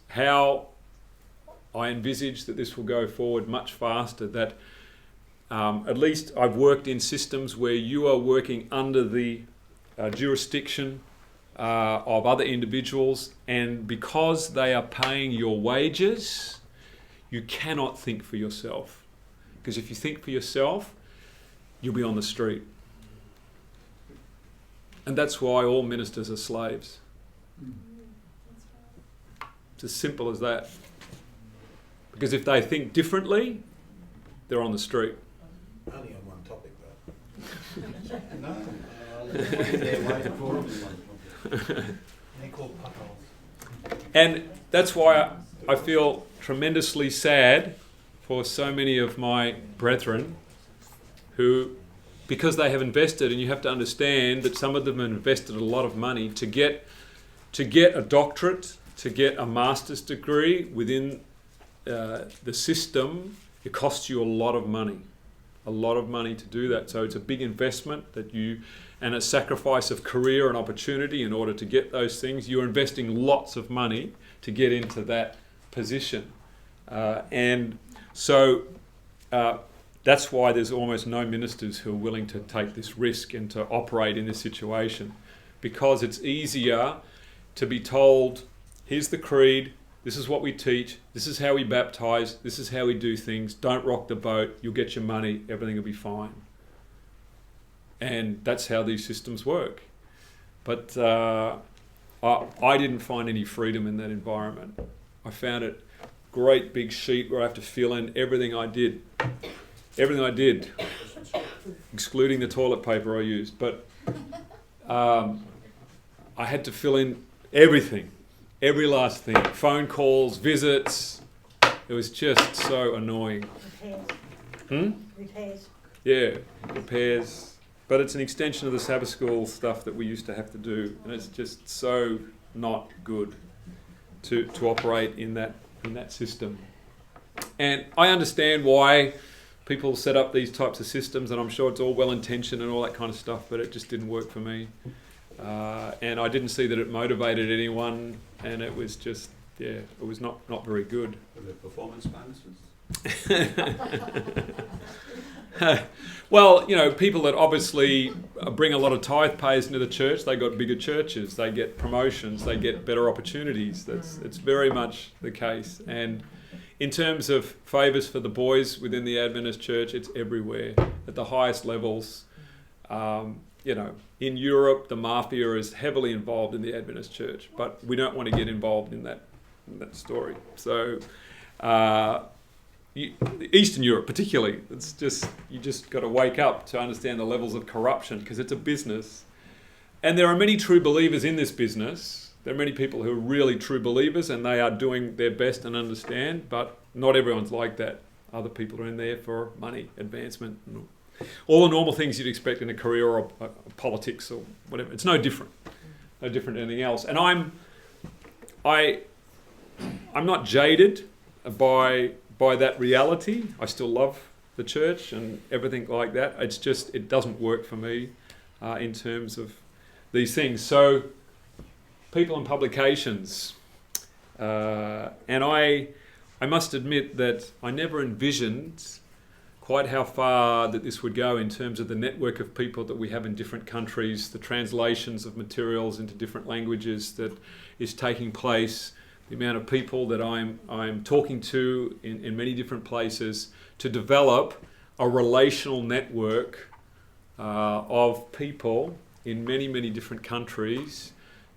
[SPEAKER 1] how I envisage that this will go forward much faster. That at least I've worked in systems where you are working under the jurisdiction of other individuals, and because they are paying your wages, you cannot think for yourself. Because if you think for yourself, you'll be on the street. And that's why all ministers are slaves. It's as simple as that. Because if they think differently, they're on the street.
[SPEAKER 8] Only on one topic though.
[SPEAKER 6] No.
[SPEAKER 8] They're waiting for everyone.
[SPEAKER 6] They're called potholes.
[SPEAKER 1] And that's why I feel tremendously sad for so many of my brethren who, because they have invested, and you have to understand that some of them have invested a lot of money to get a doctorate, to get a master's degree within the system. It costs you a lot of money to do that. So it's a big investment and a sacrifice of career and opportunity in order to get those things. You're investing lots of money to get into that position. And so that's why there's almost no ministers who are willing to take this risk and to operate in this situation, because it's easier to be told, here's the creed, this is what we teach, this is how we baptize, this is how we do things, don't rock the boat, you'll get your money, everything will be fine. And that's how these systems work. But I didn't find any freedom in that environment. I found it great big sheet where I have to fill in everything I did. everything I did, excluding the toilet paper I used. But I had to fill in everything, every last thing. Phone calls, visits. It was just so annoying.
[SPEAKER 9] Repairs.
[SPEAKER 1] Yeah, repairs. But it's an extension of the Sabbath school stuff that we used to have to do, and it's just so not good to operate in that system. And I understand why people set up these types of systems, and I'm sure it's all well intentioned and all that kind of stuff, but it just didn't work for me. And I didn't see that it motivated anyone, and it was just, it was not very good.
[SPEAKER 8] Were there performance bonuses?
[SPEAKER 1] Well, people that obviously bring a lot of tithe payers into the church, they got bigger churches, they get promotions, they get better opportunities. It's very much the case. And in terms of favours for the boys within the Adventist church, it's everywhere at the highest levels. In Europe, the mafia is heavily involved in the Adventist church, but we don't want to get involved in that story. So, Eastern Europe particularly, it's just, you just got to wake up to understand the levels of corruption, because it's a business. And there are many true believers in this business. There are many people who are really true believers, and they are doing their best and understand, but not everyone's like that. Other people are in there for money, advancement, and all the normal things you'd expect in a career or politics or whatever. It's no different than anything else. And I'm not jaded by that reality. I still love the church and everything like that. It's just, it doesn't work for me in terms of these things. So, people and publications. And I must admit that I never envisioned quite how far that this would go in terms of the network of people that we have in different countries, the translations of materials into different languages that is taking place, the amount of people that I'm talking to in many different places to develop a relational network of people in many, many different countries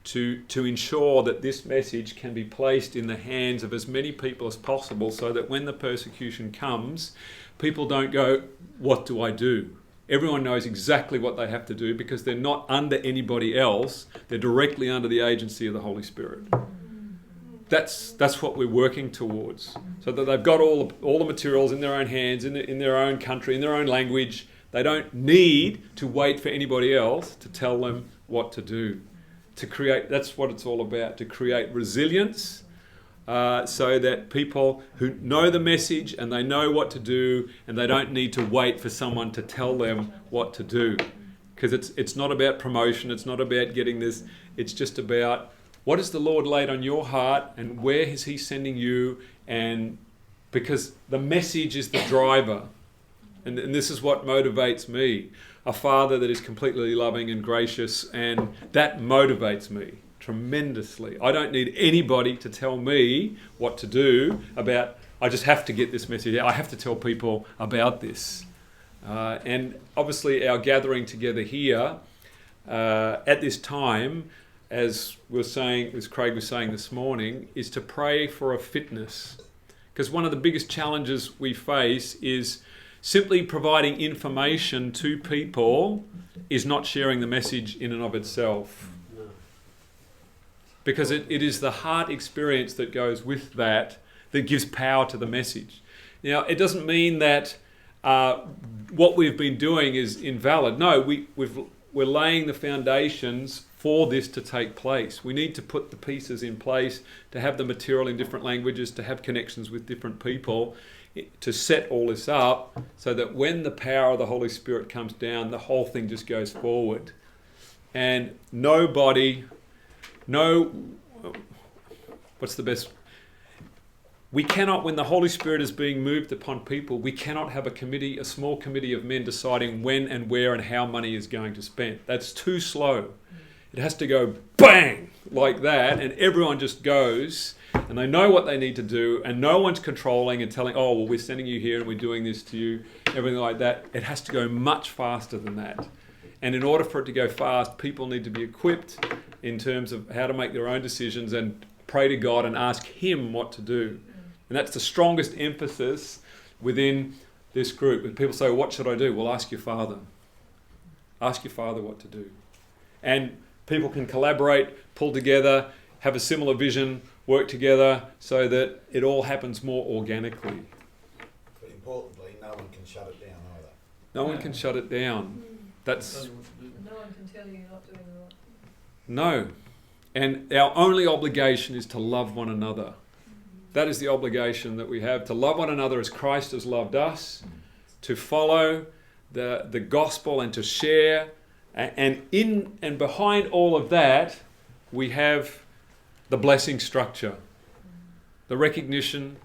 [SPEAKER 1] to ensure that this message can be placed in the hands of as many people as possible, so that when the persecution comes, people don't go, what do I do? Everyone knows exactly what they have to do, because they're not under anybody else. They're directly under the agency of the Holy Spirit. That's what we're working towards, so that they've got all the materials in their own hands, in their own country, in their own language. They don't need to wait for anybody else to tell them what to do. To create, that's what it's all about, to create resilience, so that people who know the message and they know what to do, and they don't need to wait for someone to tell them what to do. Because it's not about promotion, it's not about getting this, it's just about what has the Lord laid on your heart and where is He sending you, and because the message is the driver. And this is what motivates me. A Father that is completely loving and gracious, and that motivates me tremendously. I don't need anybody to tell me what to do about, I just have to get this message out. I have to tell people about this. And obviously our gathering together here at this time, as Craig was saying this morning, is to pray for a fitness. Because one of the biggest challenges we face is simply providing information to people is not sharing the message in and of itself. Because it is the heart experience that goes with that gives power to the message. Now, it doesn't mean that what we've been doing is invalid. No, we're laying the foundations for this to take place. We need to put the pieces in place, to have the material in different languages, to have connections with different people, to set all this up, so that when the power of the Holy Spirit comes down, the whole thing just goes forward. And we cannot, when the Holy Spirit is being moved upon people, we cannot have a small committee of men deciding when and where and how money is going to spend. That's too slow. It has to go bang like that, and everyone just goes, and they know what they need to do, and no one's controlling and telling, oh, well, we're sending you here and we're doing this to you, everything like that. It has to go much faster than that. And in order for it to go fast, people need to be equipped in terms of how to make their own decisions and pray to God and ask Him what to do. And that's the strongest emphasis within this group. And people say, what should I do? Well, ask your father. Ask your father what to do. And people can collaborate, pull together, have a similar vision, work together so that it all happens more organically.
[SPEAKER 8] But importantly, no one can shut it down either.
[SPEAKER 1] No one can shut it down. That's
[SPEAKER 7] Tell you what to do.
[SPEAKER 9] No one can tell you you're not doing the right thing.
[SPEAKER 1] no. And our only obligation is to love one another. That is the obligation that we have, to love one another as Christ has loved us, to follow the gospel and to share. And in and behind all of that, we have the blessing structure, the recognition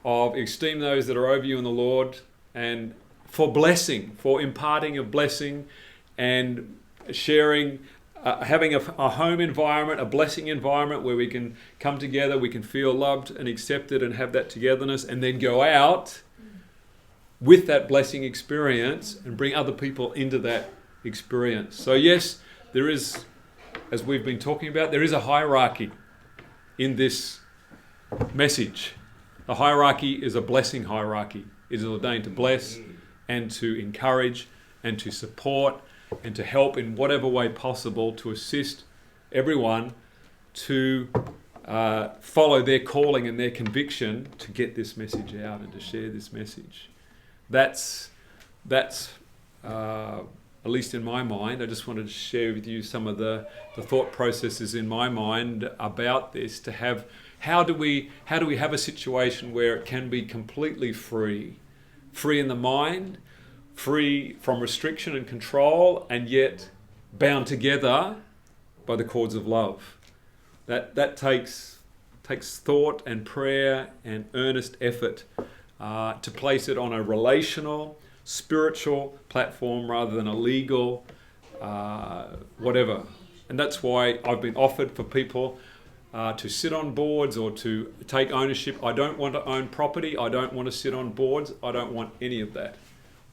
[SPEAKER 1] of esteem those that are over you in the Lord, and for blessing, for imparting of blessing and sharing, having a home environment, a blessing environment where we can come together, we can feel loved and accepted and have that togetherness, and then go out with that blessing experience and bring other people into that experience. So yes, there is, as we've been talking about, there is a hierarchy in this message. The hierarchy is a blessing hierarchy. It is ordained to bless and to encourage and to support and to help in whatever way possible to assist everyone to follow their calling and their conviction to get this message out and to share this message. That's at least in my mind. I just wanted to share with you some of the thought processes in my mind about this, to have how do we have a situation where it can be completely free in the mind, free from restriction and control, and yet bound together by the cords of love. That takes thought and prayer and earnest effort to place it on a relational, spiritual platform rather than a legal whatever. And that's why I've been offered for people to sit on boards or to take ownership. I don't want to own property. I don't want to sit on boards. I don't want any of that.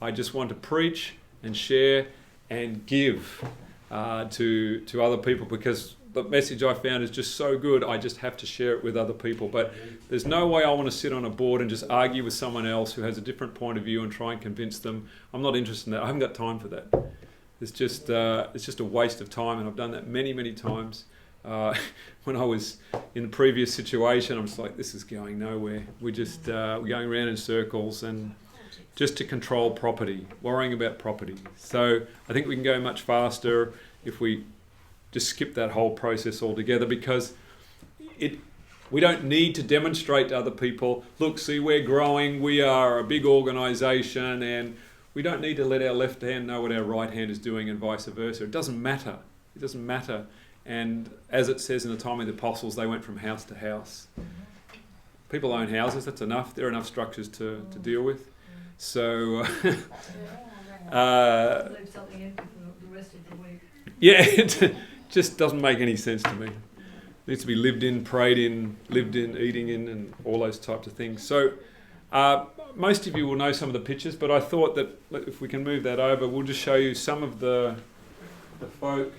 [SPEAKER 1] I just want to preach and share and give to other people, because the message I found is just so good. I just have to share it with other people. But there's no way I want to sit on a board and just argue with someone else who has a different point of view and try and convince them. I'm not interested in that. I haven't got time for that. It's just a waste of time, and I've done that many, many times. When I was in the previous situation, I'm just like, this is going nowhere. We're going around in circles and just to control property, worrying about property. So I think we can go much faster if we just skip that whole process altogether, because we don't need to demonstrate to other people, look, see, we're growing, we are a big organisation, and we don't need to let our left hand know what our right hand is doing and vice versa. It doesn't matter. It doesn't matter. And as it says in the time of the apostles, they went from house to house. People own houses, that's enough. There are enough structures to deal with. So
[SPEAKER 9] Leave something in for the rest of the week.
[SPEAKER 1] yeah, it just doesn't make any sense to me. It needs to be lived in, prayed in, lived in, eating in, and all those types of things. So most of you will know some of the pictures, but I thought that if we can move that over, we'll just show you some of the folk.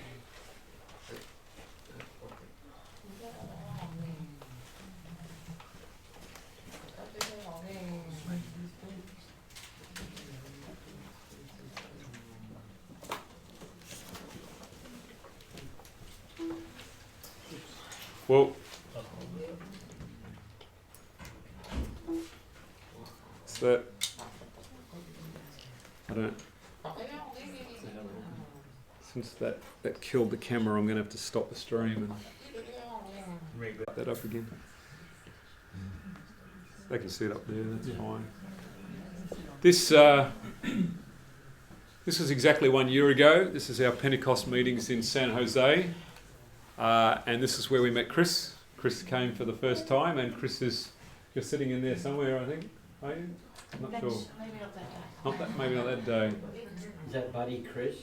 [SPEAKER 1] Well, it's that. I don't. Since that killed the camera, I'm going to have to stop the stream and put that up again. They can see it up there. That's fine. This was exactly 1 year ago. This is our Pentecost meetings in San Jose. And this is where we met Chris. Chris came for the first time, and you're sitting in there somewhere, I think, are you? I'm not sure.
[SPEAKER 3] Maybe not that day.
[SPEAKER 1] Maybe not that day.
[SPEAKER 7] Is that Buddy Chris?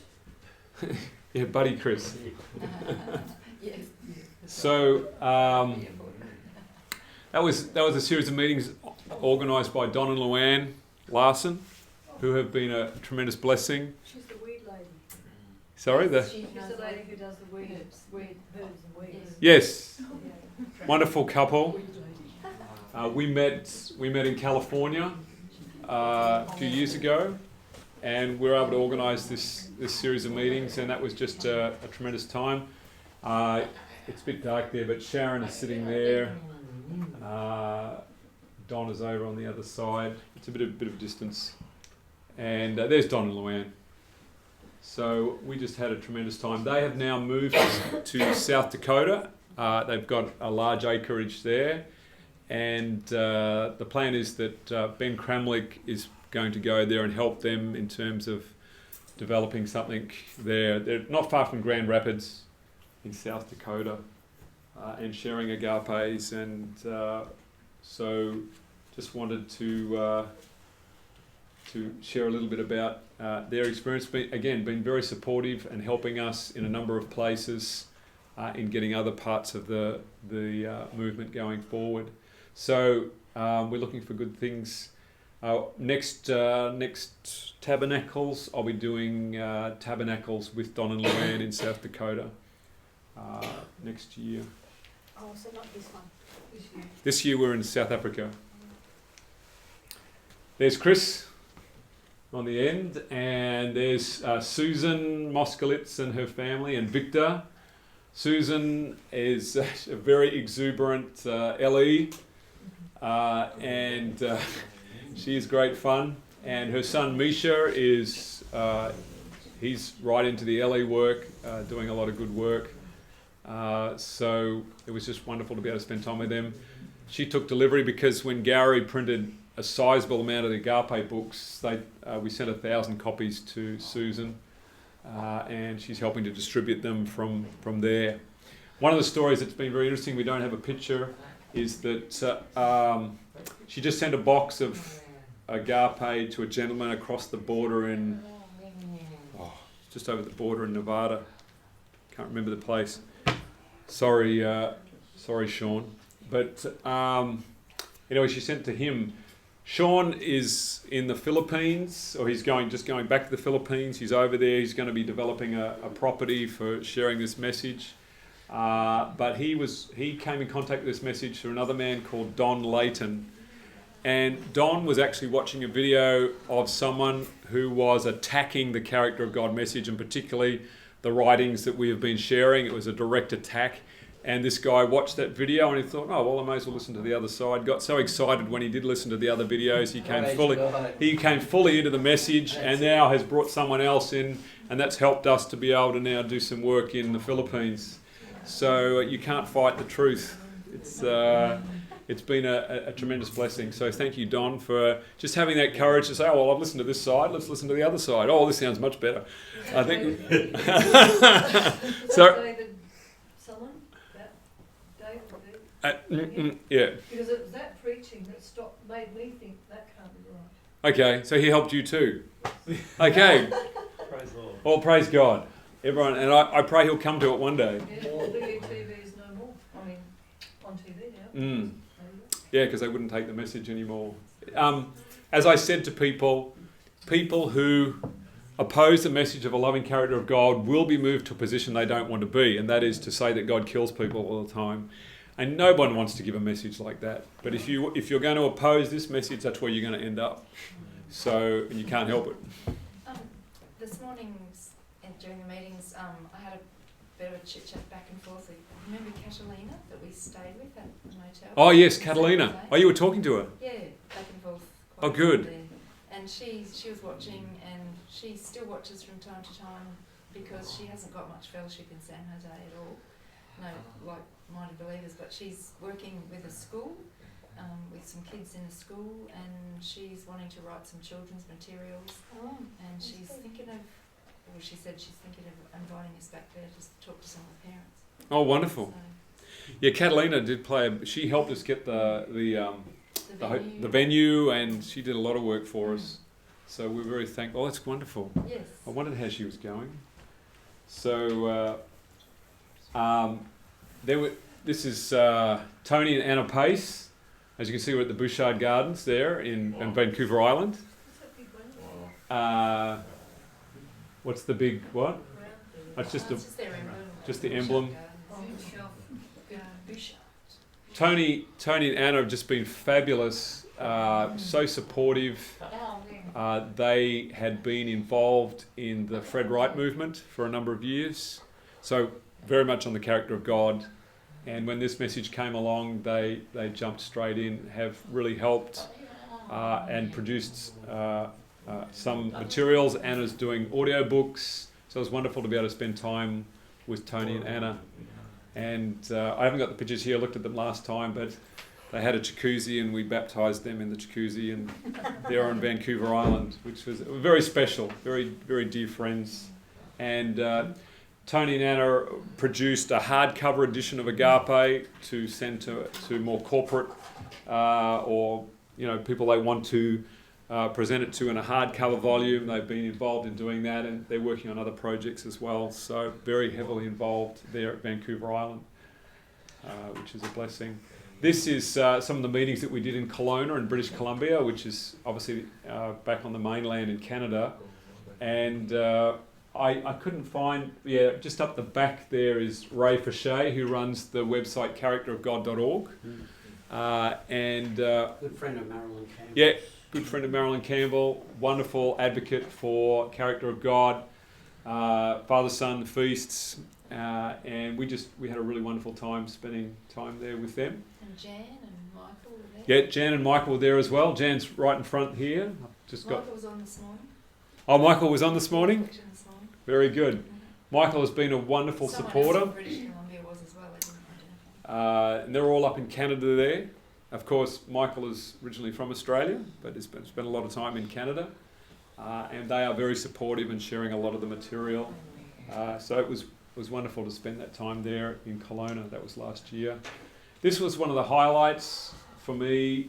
[SPEAKER 1] Yeah, Buddy Chris.
[SPEAKER 3] Yes.
[SPEAKER 1] So that was a series of meetings organised by Don and Luann Larson, who have been a tremendous blessing.
[SPEAKER 9] She's the weed lady.
[SPEAKER 1] Sorry,
[SPEAKER 9] She's the lady who does the herbs and weeds.
[SPEAKER 1] yes, wonderful couple. We met in California a few years ago, and we were able to organise this series of meetings, and that was just a tremendous time. It's a bit dark there, but Sharon is sitting there. Don is over on the other side. It's a bit of distance, and there's Don and Luann. So we just had a tremendous time. They have now moved to South Dakota. They've got a large acreage there, and the plan is that Ben Kramlich is going to go there and help them in terms of developing something there. They're not far from Grand Rapids in South Dakota, and sharing agapes, and so just wanted to share a little bit about their experience. Been very supportive and helping us in a number of places in getting other parts of the movement going forward. So we're looking for good things. Next Tabernacles, I'll be doing Tabernacles with Don and Luann in South Dakota next year.
[SPEAKER 9] Oh, so not this one, this year.
[SPEAKER 1] This year we're in South Africa. There's Chris on the end, and there's Susan Moskowitz and her family, and Victor. Susan is a very exuberant LE, and she is great fun. And her son Misha is, he's right into the LE work, doing a lot of good work. So it was just wonderful to be able to spend time with them. She took delivery because when Gary printed a sizable amount of the Agape books, we sent 1,000 copies to Susan, and she's helping to distribute them from there. One of the stories that's been very interesting, we don't have a picture, is that she just sent a box of Agape to a gentleman across the border in, just over the border in Nevada. Can't remember the place. Sorry, Sean. But anyway, she sent to him. Sean is in the Philippines, or he's just going back to the Philippines. He's over there. He's going to be developing a property for sharing this message. But he came in contact with this message through another man called Don Layton. And Don was actually watching a video of someone who was attacking the character of God message, and particularly the writings that we have been sharing. It was a direct attack. And this guy watched that video and he thought, oh, well, I may as well listen to the other side. Got so excited when he did listen to the other videos. He came fully into the message, and now has brought someone else in, and that's helped us to be able to now do some work in the Philippines. So you can't fight the truth. It's been a tremendous blessing. So thank you, Don, for just having that courage to say, oh, well, I've listened to this side, let's listen to the other side. Oh, this sounds much better. I think. So.
[SPEAKER 9] David, someone? David?
[SPEAKER 1] Yeah.
[SPEAKER 9] Because it was that preaching that made me think that can't be right.
[SPEAKER 1] Okay, so he helped you too. Okay.
[SPEAKER 5] Praise the Lord.
[SPEAKER 1] Well, praise God. Everyone, and I pray he'll come to it one day.
[SPEAKER 9] Yeah, TV is no more. I mean, on TV now.
[SPEAKER 1] Yeah, because they wouldn't take the message anymore. As I said to people who oppose the message of a loving character of God will be moved to a position they don't want to be, and that is to say that God kills people all the time. And no one wants to give a message like that. But if you're going to oppose this message, that's where you're going to end up. So, and you can't help it.
[SPEAKER 3] This morning during the meetings, I had a bit of a chit chat back and forth. Remember Catalina that we stayed with at the motel?
[SPEAKER 1] Oh yes, Catalina. Oh, you were talking to her?
[SPEAKER 3] Yeah, back and forth.
[SPEAKER 1] Oh, good.
[SPEAKER 3] And she was watching, and she still watches from time to time because she hasn't got much fellowship in San Jose at all. No, like-minded believers, but she's working with a school, with some kids in a school, and she's wanting to write some children's materials.
[SPEAKER 9] Oh,
[SPEAKER 3] and she's thinking of, well, she said she's thinking of inviting us back there to talk to some of the parents.
[SPEAKER 1] Oh, wonderful.
[SPEAKER 3] So,
[SPEAKER 1] Yeah, Catalina did play. She helped us get the venue, and she did a lot of work for us. So we're very thankful. Oh, that's wonderful.
[SPEAKER 3] Yes.
[SPEAKER 1] I wondered how she was going. So this is Tony and Anna Pace. As you can see, we're at the Bouchard Gardens there in Vancouver Island. What's the big what? It's just the emblem. Tony and Anna have just been fabulous so supportive. They had been involved in the Fred Wright movement for a number of years, so very much on the character of God. And when this message came along, they jumped straight in, have really helped and produced some materials. Anna's doing audiobooks, so it was wonderful to be able to spend time with Tony and Anna. And I haven't got the pictures here, I looked at them last time, but they had a jacuzzi and we baptised them in the jacuzzi, and they're on Vancouver Island, which was very special, very, very dear friends. And Tony and Anna produced a hardcover edition of Agape to send to more corporate or people they want to present it to in a hardcover volume. They've been involved in doing that, and they're working on other projects as well. So very heavily involved there at Vancouver Island, which is a blessing. This is some of the meetings that we did in Kelowna in British Columbia, which is obviously back on the mainland in Canada. And I couldn't find, just up the back there is Ray Fauché, who runs the website characterofgod.org.
[SPEAKER 7] Good friend of Marilyn Campbell.
[SPEAKER 1] Yeah, good friend of Marilyn Campbell, wonderful advocate for Character of God, Father-Son feasts, and we had a really wonderful time spending time there with them.
[SPEAKER 3] And Jan and Michael were there?
[SPEAKER 1] Yeah, Jan and Michael were there as well. Jan's right in front here.
[SPEAKER 3] Michael was on this morning.
[SPEAKER 1] Oh, Michael was on this morning?
[SPEAKER 3] This morning.
[SPEAKER 1] Very good. Michael has been a wonderful supporter.
[SPEAKER 3] Someone else from British Columbia was as well, I didn't identify.
[SPEAKER 1] And they're all up in Canada there. Of course, Michael is originally from Australia, but has spent a lot of time in Canada. And they are very supportive and sharing a lot of the material. So it was wonderful to spend that time there in Kelowna. That was last year. This was one of the highlights for me.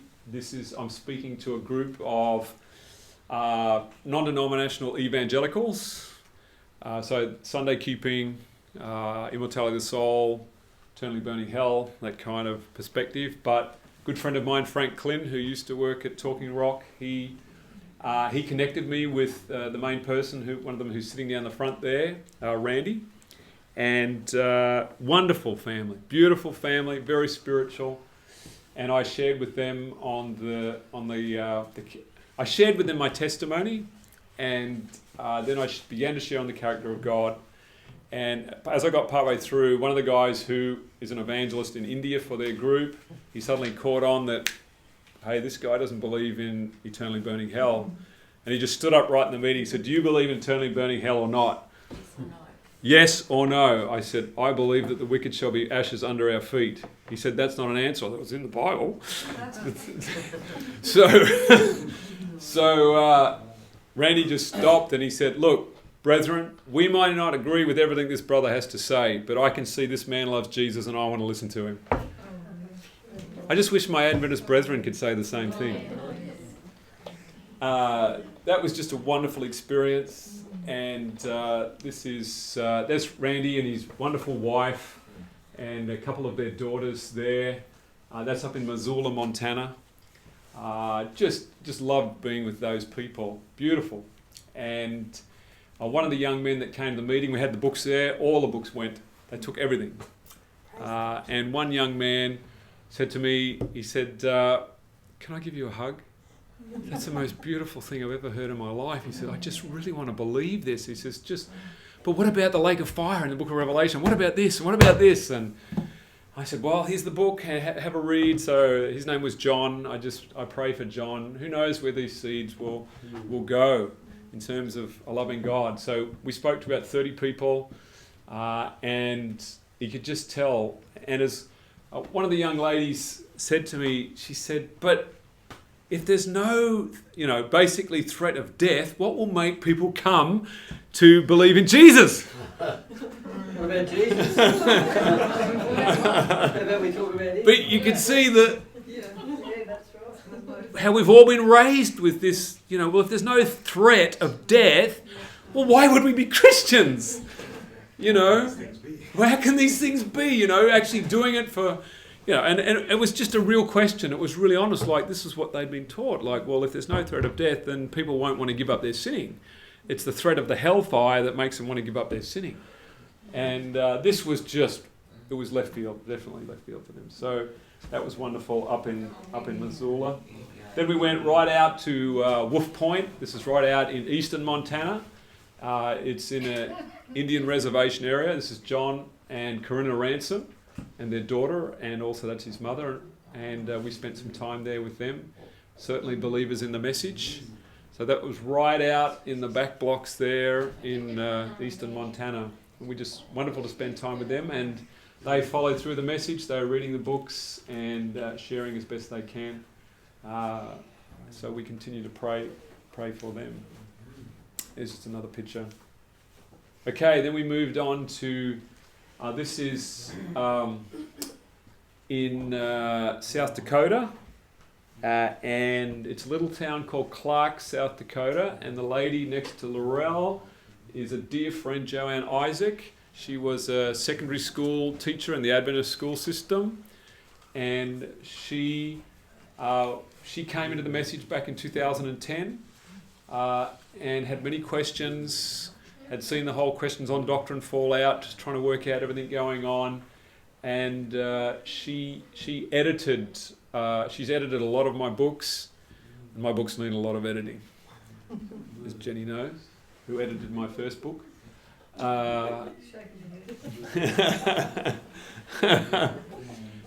[SPEAKER 1] I'm speaking to a group of non-denominational evangelicals. So Sunday keeping, immortality of the soul, eternally burning hell, that kind of perspective. But a good friend of mine, Frank Klin, who used to work at Talking Rock, he connected me with the main person, one of them who's sitting down the front there, Randy. And wonderful family, beautiful family, very spiritual. And I shared with them I shared with them my testimony, and then I began to share on the character of God. And as I got partway through, one of the guys who is an evangelist in India for their group, he suddenly caught on that, hey, this guy doesn't believe in eternally burning hell. And he just stood up right in the meeting and said, do you believe in eternally burning hell or not? Yes or no? I said, I believe that the wicked shall be ashes under our feet. He said, that's not an answer. That was in the Bible. So Randy just stopped and he said, look, brethren, we might not agree with everything this brother has to say, but I can see this man loves Jesus and I want to listen to him. I just wish my Adventist brethren could say the same thing. That was just a wonderful experience. And there's Randy and his wonderful wife and a couple of their daughters there. That's up in Missoula, Montana. Just loved being with those people. Beautiful. And one of the young men that came to the meeting, we had the books there. All the books went. They took everything. And one young man said to me, he said, can I give you a hug? That's the most beautiful thing I've ever heard in my life. He said, I just really want to believe this. He says, but what about the lake of fire in the book of Revelation? What about this? And what about this? And I said, well, here's the book. Have a read. So his name was John. I pray for John. Who knows where these seeds will go in terms of a loving God. So we spoke to about 30 people, and you could just tell. And as one of the young ladies said to me, she said, but if there's no, basically threat of death, what will make people come to believe in Jesus?
[SPEAKER 7] What about Jesus? How about we talk about him?
[SPEAKER 1] But you can see that
[SPEAKER 9] that's right.
[SPEAKER 1] how we've all been raised with this, well, if there's no threat of death, well, why would we be Christians? Well, how can these things be? Actually doing it for... and it was just a real question. It was really honest, like this is what they'd been taught. Like, well, if there's no threat of death, then people won't want to give up their sinning. It's the threat of the hellfire that makes them want to give up their sinning. And it it was left field, definitely left field for them. So that was wonderful up in Missoula. Then we went right out to Wolf Point. This is right out in eastern Montana. It's in an Indian reservation area. This is John and Corinna Ransom and their daughter, and also that's his mother. And we spent some time there with them. Certainly believers in the message. So that was right out in the back blocks there in eastern Montana. And we just wonderful to spend time with them. And they followed through the message. They were reading the books and sharing as best they can. So we continue to pray for them. There's just another picture. Okay, then we moved on to, this is in South Dakota. And it's a little town called Clark, South Dakota. And the lady next to Laurel is a dear friend, Joanne Isaac. She was a secondary school teacher in the Adventist school system. And she came into the message back in 2010 and had many questions, had seen the whole questions on doctrine fall out, trying to work out everything going on. And she edited, she's edited a lot of my books. And my books need a lot of editing, as Jenny knows, who edited my first book.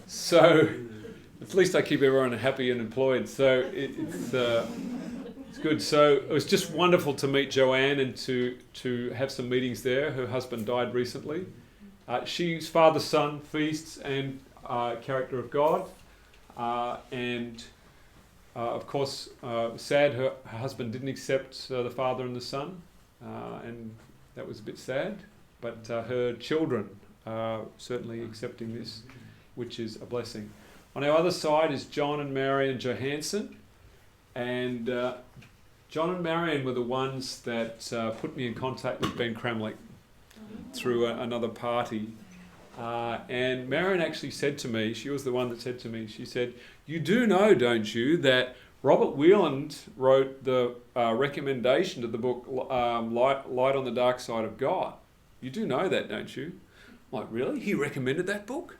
[SPEAKER 1] So at least I keep everyone happy and employed. So it's good. So it was just wonderful to meet Joanne and to have some meetings there. Her husband died recently. She's Father, Son, Feasts, and Character of God. And of course, sad her husband didn't accept the Father and the Son. And that was a bit sad. But her children are certainly accepting this, which is a blessing. On our other side is John and Marion Johansson. And John and Marion were the ones that put me in contact with Ben Cramlick through another party. And Marion actually said to me, she was the one that said to me, she said, "You do know, don't you, that Robert Wieland wrote the recommendation to the book Light on the Dark Side of God. You do know that, don't you?" I'm like, really? He recommended that book?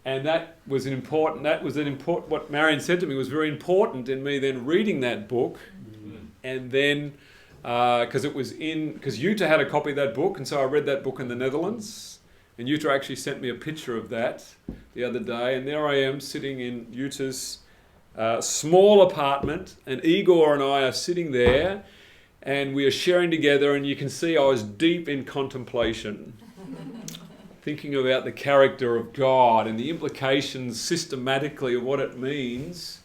[SPEAKER 1] And that was what Marion said to me was very important in me then reading that book. And then, because Utah had a copy of that book, and so I read that book in the Netherlands. And Utah actually sent me a picture of that the other day. And there I am sitting in Utah's small apartment, and Igor and I are sitting there, and we are sharing together, and you can see I was deep in contemplation, thinking about the character of God and the implications systematically of what it means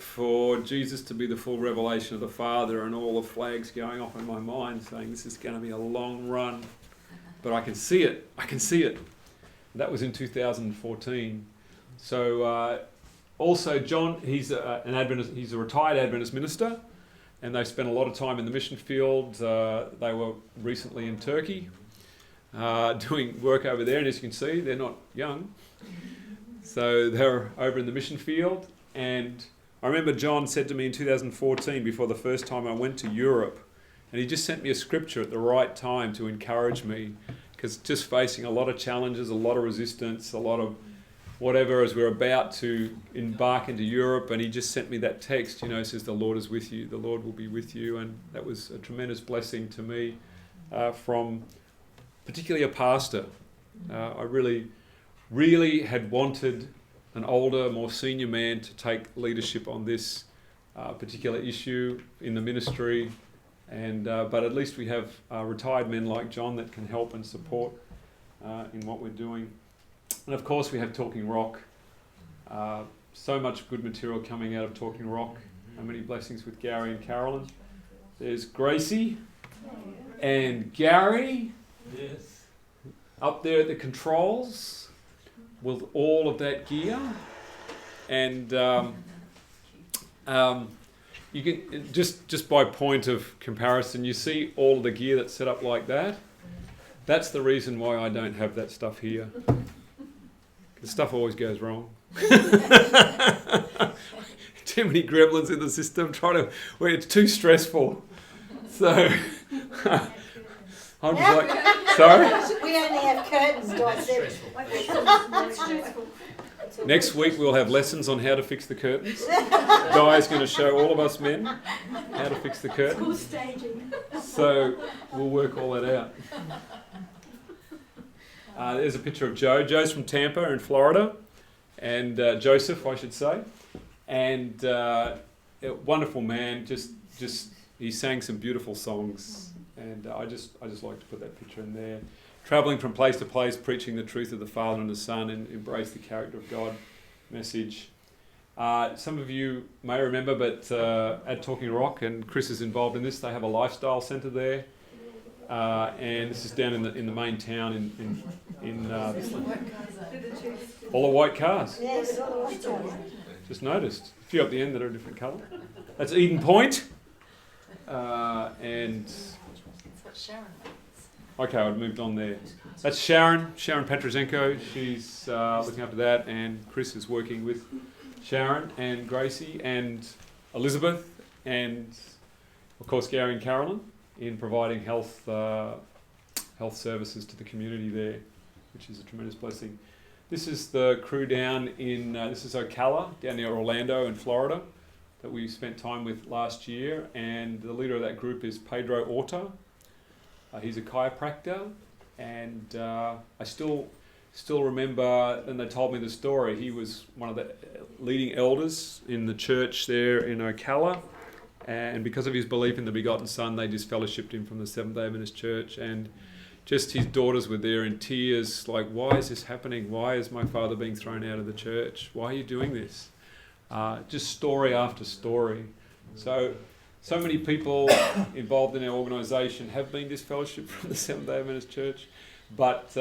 [SPEAKER 1] for Jesus to be the full revelation of the Father, and all the flags going off in my mind saying this is going to be a long run. But I can see it. I can see it. That was in 2014. So also John, he's an Adventist. He's a retired Adventist minister, and they spent a lot of time in the mission field. They were recently in Turkey doing work over there, and as you can see, they're not young. So they're over in the mission field. And I remember John said to me in 2014, before the first time I went to Europe, and he just sent me a scripture at the right time to encourage me, because just facing a lot of challenges, a lot of resistance, a lot of whatever as we're about to embark into Europe. And he just sent me that text, he says, "The Lord is with you, the Lord will be with you." And that was a tremendous blessing to me from particularly a pastor. I really had wanted an older, more senior man to take leadership on this particular issue in the ministry. And but at least we have retired men like John that can help and support in what we're doing. And of course we have Talking Rock. So much good material coming out of Talking Rock. And many blessings with Gary and Carolyn. There's Gracie and Gary up there at the controls with all of that gear. And you can just by point of comparison, you see all of the gear that's set up like that. That's the reason why I don't have that stuff here. The stuff always goes wrong. Too many gremlins in the system. It's too stressful. So I'm just like, sorry?
[SPEAKER 10] We only have curtains, Dot said.
[SPEAKER 1] Next week we'll have lessons on how to fix the curtains. Guy's going to show all of us men how to fix the curtains.
[SPEAKER 9] staging.
[SPEAKER 1] So we'll work all that out. There's a picture of Joe. Joe's from Tampa in Florida, and Joseph, I should say, and a wonderful man. Just he sang some beautiful songs, and I just like to put that picture in there. Travelling from place to place, preaching the truth of the Father and the Son, and embrace the character of God message. Some of you may remember, but at Talking Rock, and Chris is involved in this, they have a lifestyle centre there. And this is down in the main town in all the white cars.
[SPEAKER 10] Yes, all the way to.
[SPEAKER 1] Just noticed a few up the end that are a different colour. That's Eden Point, and
[SPEAKER 3] That's what Sharon means.
[SPEAKER 1] okay, I've moved on there. That's Sharon Petrozenko. She's looking after that, and Chris is working with Sharon and Gracie and Elizabeth, and of course Gary and Carolyn, in providing health services to the community there, which is a tremendous blessing. This is the crew down in, this is Ocala, down near Orlando in Florida, that we spent time with last year, and the leader of that group is Pedro Orta. He's a chiropractor, and I still remember, and they told me the story, he was one of the leading elders in the church there in Ocala, and because of his belief in the begotten Son, they disfellowshipped him from the Seventh-day Adventist Church, and just his daughters were there in tears, like, why is this happening? Why is my father being thrown out of the church? Why are you doing this? Just story after story. So many people involved in our organisation have been disfellowshipped from the Seventh-day Adventist Church, but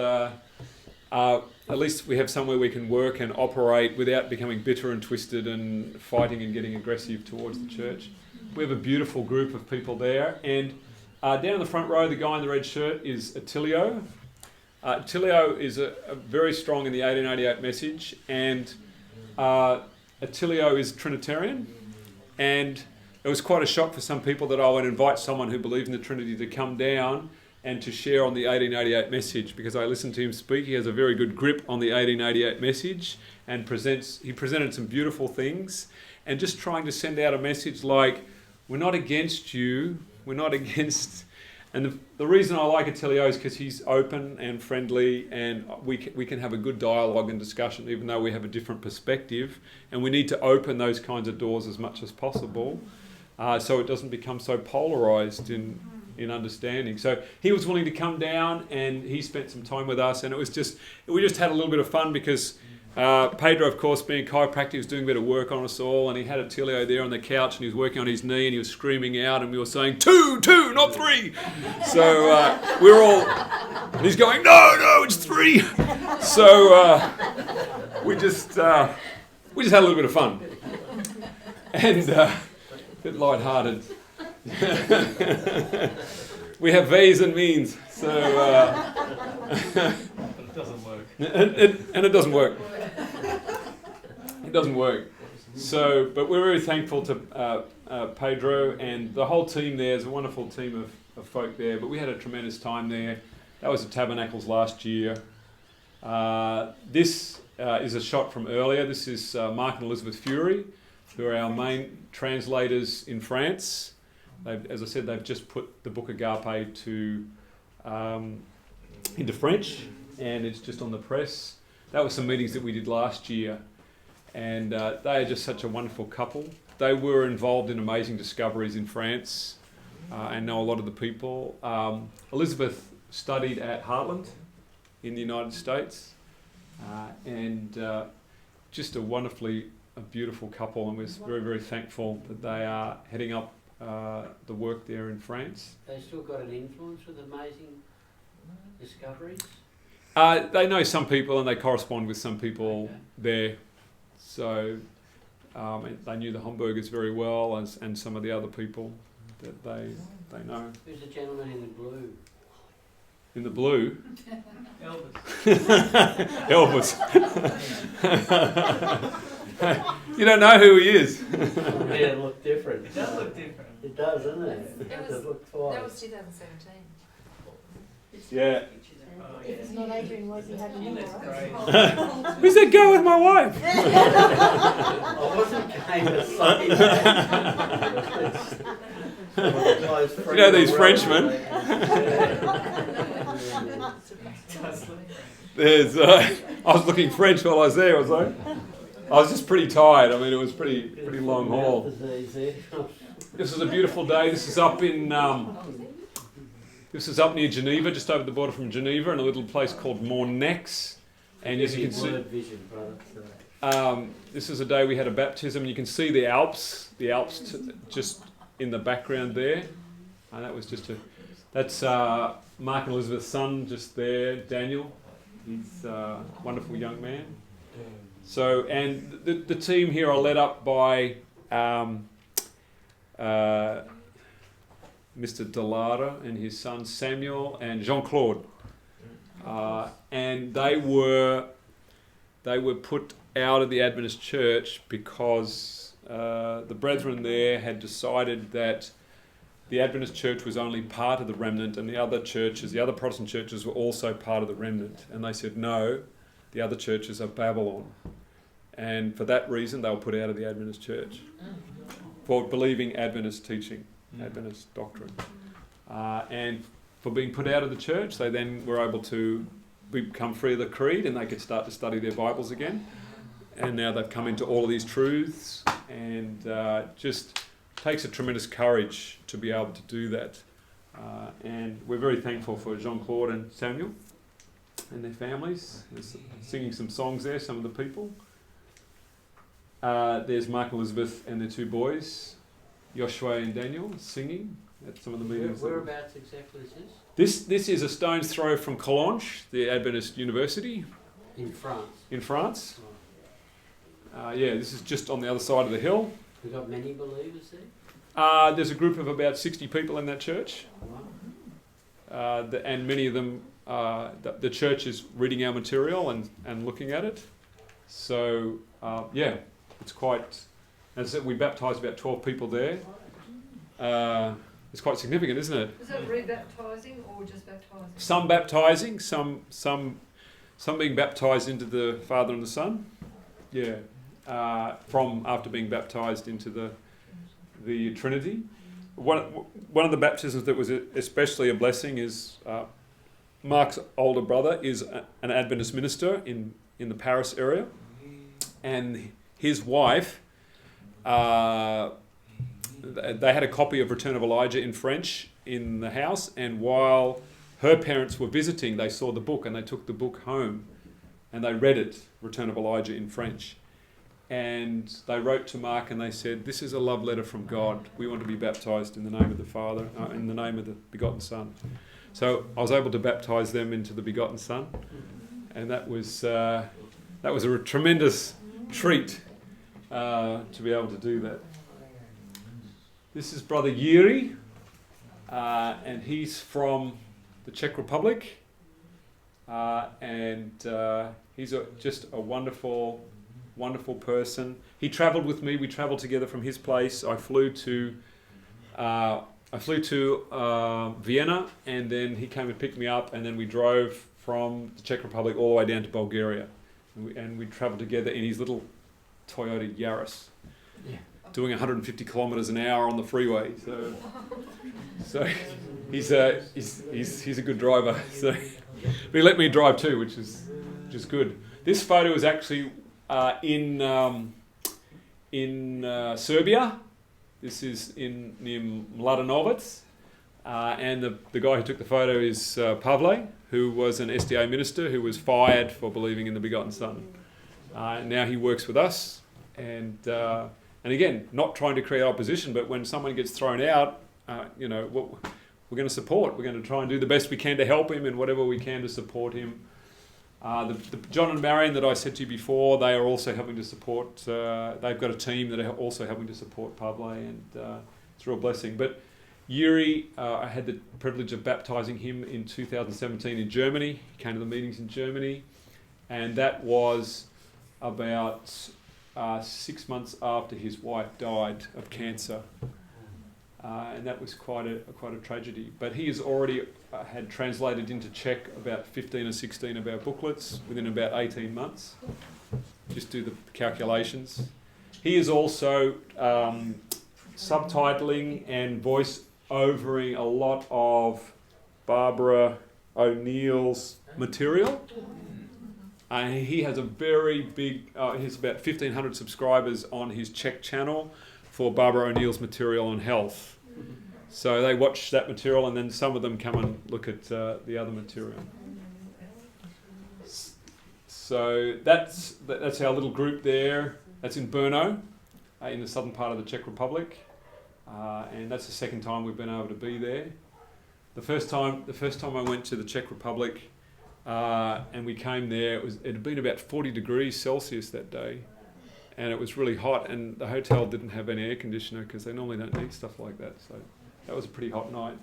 [SPEAKER 1] at least we have somewhere we can work and operate without becoming bitter and twisted and fighting and getting aggressive towards the church. We have a beautiful group of people there, and down in the front row, the guy in the red shirt is Attilio. Attilio is a very strong in the 1888 message, and Attilio is Trinitarian, and it was quite a shock for some people that I would invite someone who believed in the Trinity to come down and to share on the 1888 message, because I listened to him speak. He has a very good grip on the 1888 message, and he presented some beautiful things, and just trying to send out a message like, we're not against you, we're not against... And the reason I like Attilio is because he's open and friendly, and we can have a good dialogue and discussion, even though we have a different perspective, and we need to open those kinds of doors as much as possible, so it doesn't become so polarised in understanding. So he was willing to come down, and he spent some time with us, and we just had a little bit of fun, because Pedro, of course, being a chiropractor, was doing a bit of work on us all, and he had Attilio there on the couch, and he was working on his knee, and he was screaming out, and we were saying, two, not three. So we were all, and he's going, no, it's three. So we just had a little bit of fun, and a bit light-hearted. We have ways and means, so...
[SPEAKER 5] But it doesn't work.
[SPEAKER 1] And it doesn't work. It doesn't work. So, but we're very thankful to Pedro and the whole team there. There's a wonderful team of folk there, but we had a tremendous time there. That was at Tabernacles last year. This is a shot from earlier. This is Mark and Elizabeth Fury, who are our main translators in France. As I said, they've just put the book Agape into French, and it's just on the press. That was some meetings that we did last year, and they are just such a wonderful couple. They were involved in amazing discoveries in France and know a lot of the people. Elizabeth studied at Heartland in the United States, and just a beautiful couple, and we're very, very thankful that they are heading up the work there in France.
[SPEAKER 7] They still got an influence with amazing discoveries?
[SPEAKER 1] They know some people, and they correspond with some people there. So they knew the Homburgers very well, and some of the other people that they know.
[SPEAKER 7] Who's the gentleman in the blue?
[SPEAKER 1] In the blue?
[SPEAKER 6] Elvis.
[SPEAKER 1] Elvis. You don't know who he is.
[SPEAKER 7] Oh, yeah, it looked different.
[SPEAKER 6] It does look different.
[SPEAKER 7] It does, doesn't it?
[SPEAKER 3] That was 2017.
[SPEAKER 1] Yeah.
[SPEAKER 10] If it's not Adrian, won't be having him, right?
[SPEAKER 1] Who's that go with my wife?
[SPEAKER 7] I wasn't going to say that.
[SPEAKER 1] You know these Frenchmen. There's, I was looking French while I was there, was I? I was just pretty tired. I mean, it was pretty long haul. This is a beautiful day. This is up in this is up near Geneva, just over the border from Geneva, in a little place called Mornex. And as you can see, this is a day we had a baptism. You can see the Alps just in the background there. And that was just that's Mark and Elizabeth's son just there, Daniel. He's a wonderful young man. So, and the team here are led up by Mr. Delara and his son Samuel and Jean-Claude. And they were put out of the Adventist church because the brethren there had decided that the Adventist church was only part of the remnant, and the other churches, the other Protestant churches, were also part of the remnant. And they said, no, the other churches are Babylon. And for that reason, they were put out of the Adventist church for believing Adventist teaching, Adventist doctrine. And for being put out of the church, they then were able to become free of the creed, and they could start to study their Bibles again. And now they've come into all of these truths, and just takes a tremendous courage to be able to do that. And we're very thankful for Jean-Claude and Samuel and their families. There's singing some songs there, some of the people. There's Mark and Elizabeth and their two boys, Joshua and Daniel, singing at some of the meetings.
[SPEAKER 7] Whereabouts exactly is this?
[SPEAKER 1] This is a stone's throw from Collonges, the Adventist university.
[SPEAKER 7] In France?
[SPEAKER 1] In France. Yeah, this is just on the other side of the hill.
[SPEAKER 7] We've got many believers there?
[SPEAKER 1] There's a group of about 60 people in that church. And many of them, the church is reading our material and looking at it. So, yeah, it's quite, as I said, we baptised about 12 people there. It's quite significant, isn't it?
[SPEAKER 9] Is that rebaptising or just baptising?
[SPEAKER 1] Some baptising, some being baptised into the Father and the Son. Yeah. From after being baptised into the Trinity. One of the baptisms that was especially a blessing is Mark's older brother is an Adventist minister in the Paris area, and his wife, they had a copy of Return of Elijah in French in the house, and while her parents were visiting, they saw the book and they took the book home and they read it, Return of Elijah in French. And they wrote to Mark and they said, this is a love letter from God. We want to be baptised in the name of the Father, in the name of the begotten Son. So I was able to baptise them into the begotten Son. And that was a tremendous treat to be able to do that. This is Brother Yuri, and he's from the Czech Republic. And he's just a wonderful person. He travelled with me. We travelled together from his place. I flew to Vienna, and then he came and picked me up, and then we drove from the Czech Republic all the way down to Bulgaria, and we travelled together in his little Toyota Yaris, doing 150 kilometres an hour on the freeway. So he's a good driver. So but he let me drive too, which is good. This photo is actually in Serbia. This is near Mladenovac, and the guy who took the photo is Pavle, who was an SDA minister who was fired for believing in the begotten Son. Now he works with us, and again, not trying to create opposition, but when someone gets thrown out, we're going to support. We're going to try and do the best we can to help him and whatever we can to support him. The John and Marion that I said to you before, they are also helping to support. They've got a team that are also helping to support Pavle, and it's a real blessing. But Yuri, I had the privilege of baptising him in 2017 in Germany. He came to the meetings in Germany, and that was about 6 months after his wife died of cancer. and that was quite a tragedy. But he has already had translated into Czech about 15 or 16 of our booklets within about 18 months. Just do the calculations. He is also subtitling and voice-overing a lot of Barbara O'Neill's material. He has a very big, he has about 1,500 subscribers on his Czech channel for Barbara O'Neill's material on health. So they watch that material, and then some of them come and look at the other material. So that's our little group there. That's in Brno, in the southern part of the Czech Republic, and that's the second time we've been able to be there. The first time I went to the Czech Republic, and we came there, it had been about 40 degrees Celsius that day, and it was really hot, and the hotel didn't have any air conditioner because they normally don't need stuff like that. So that was a pretty hot night.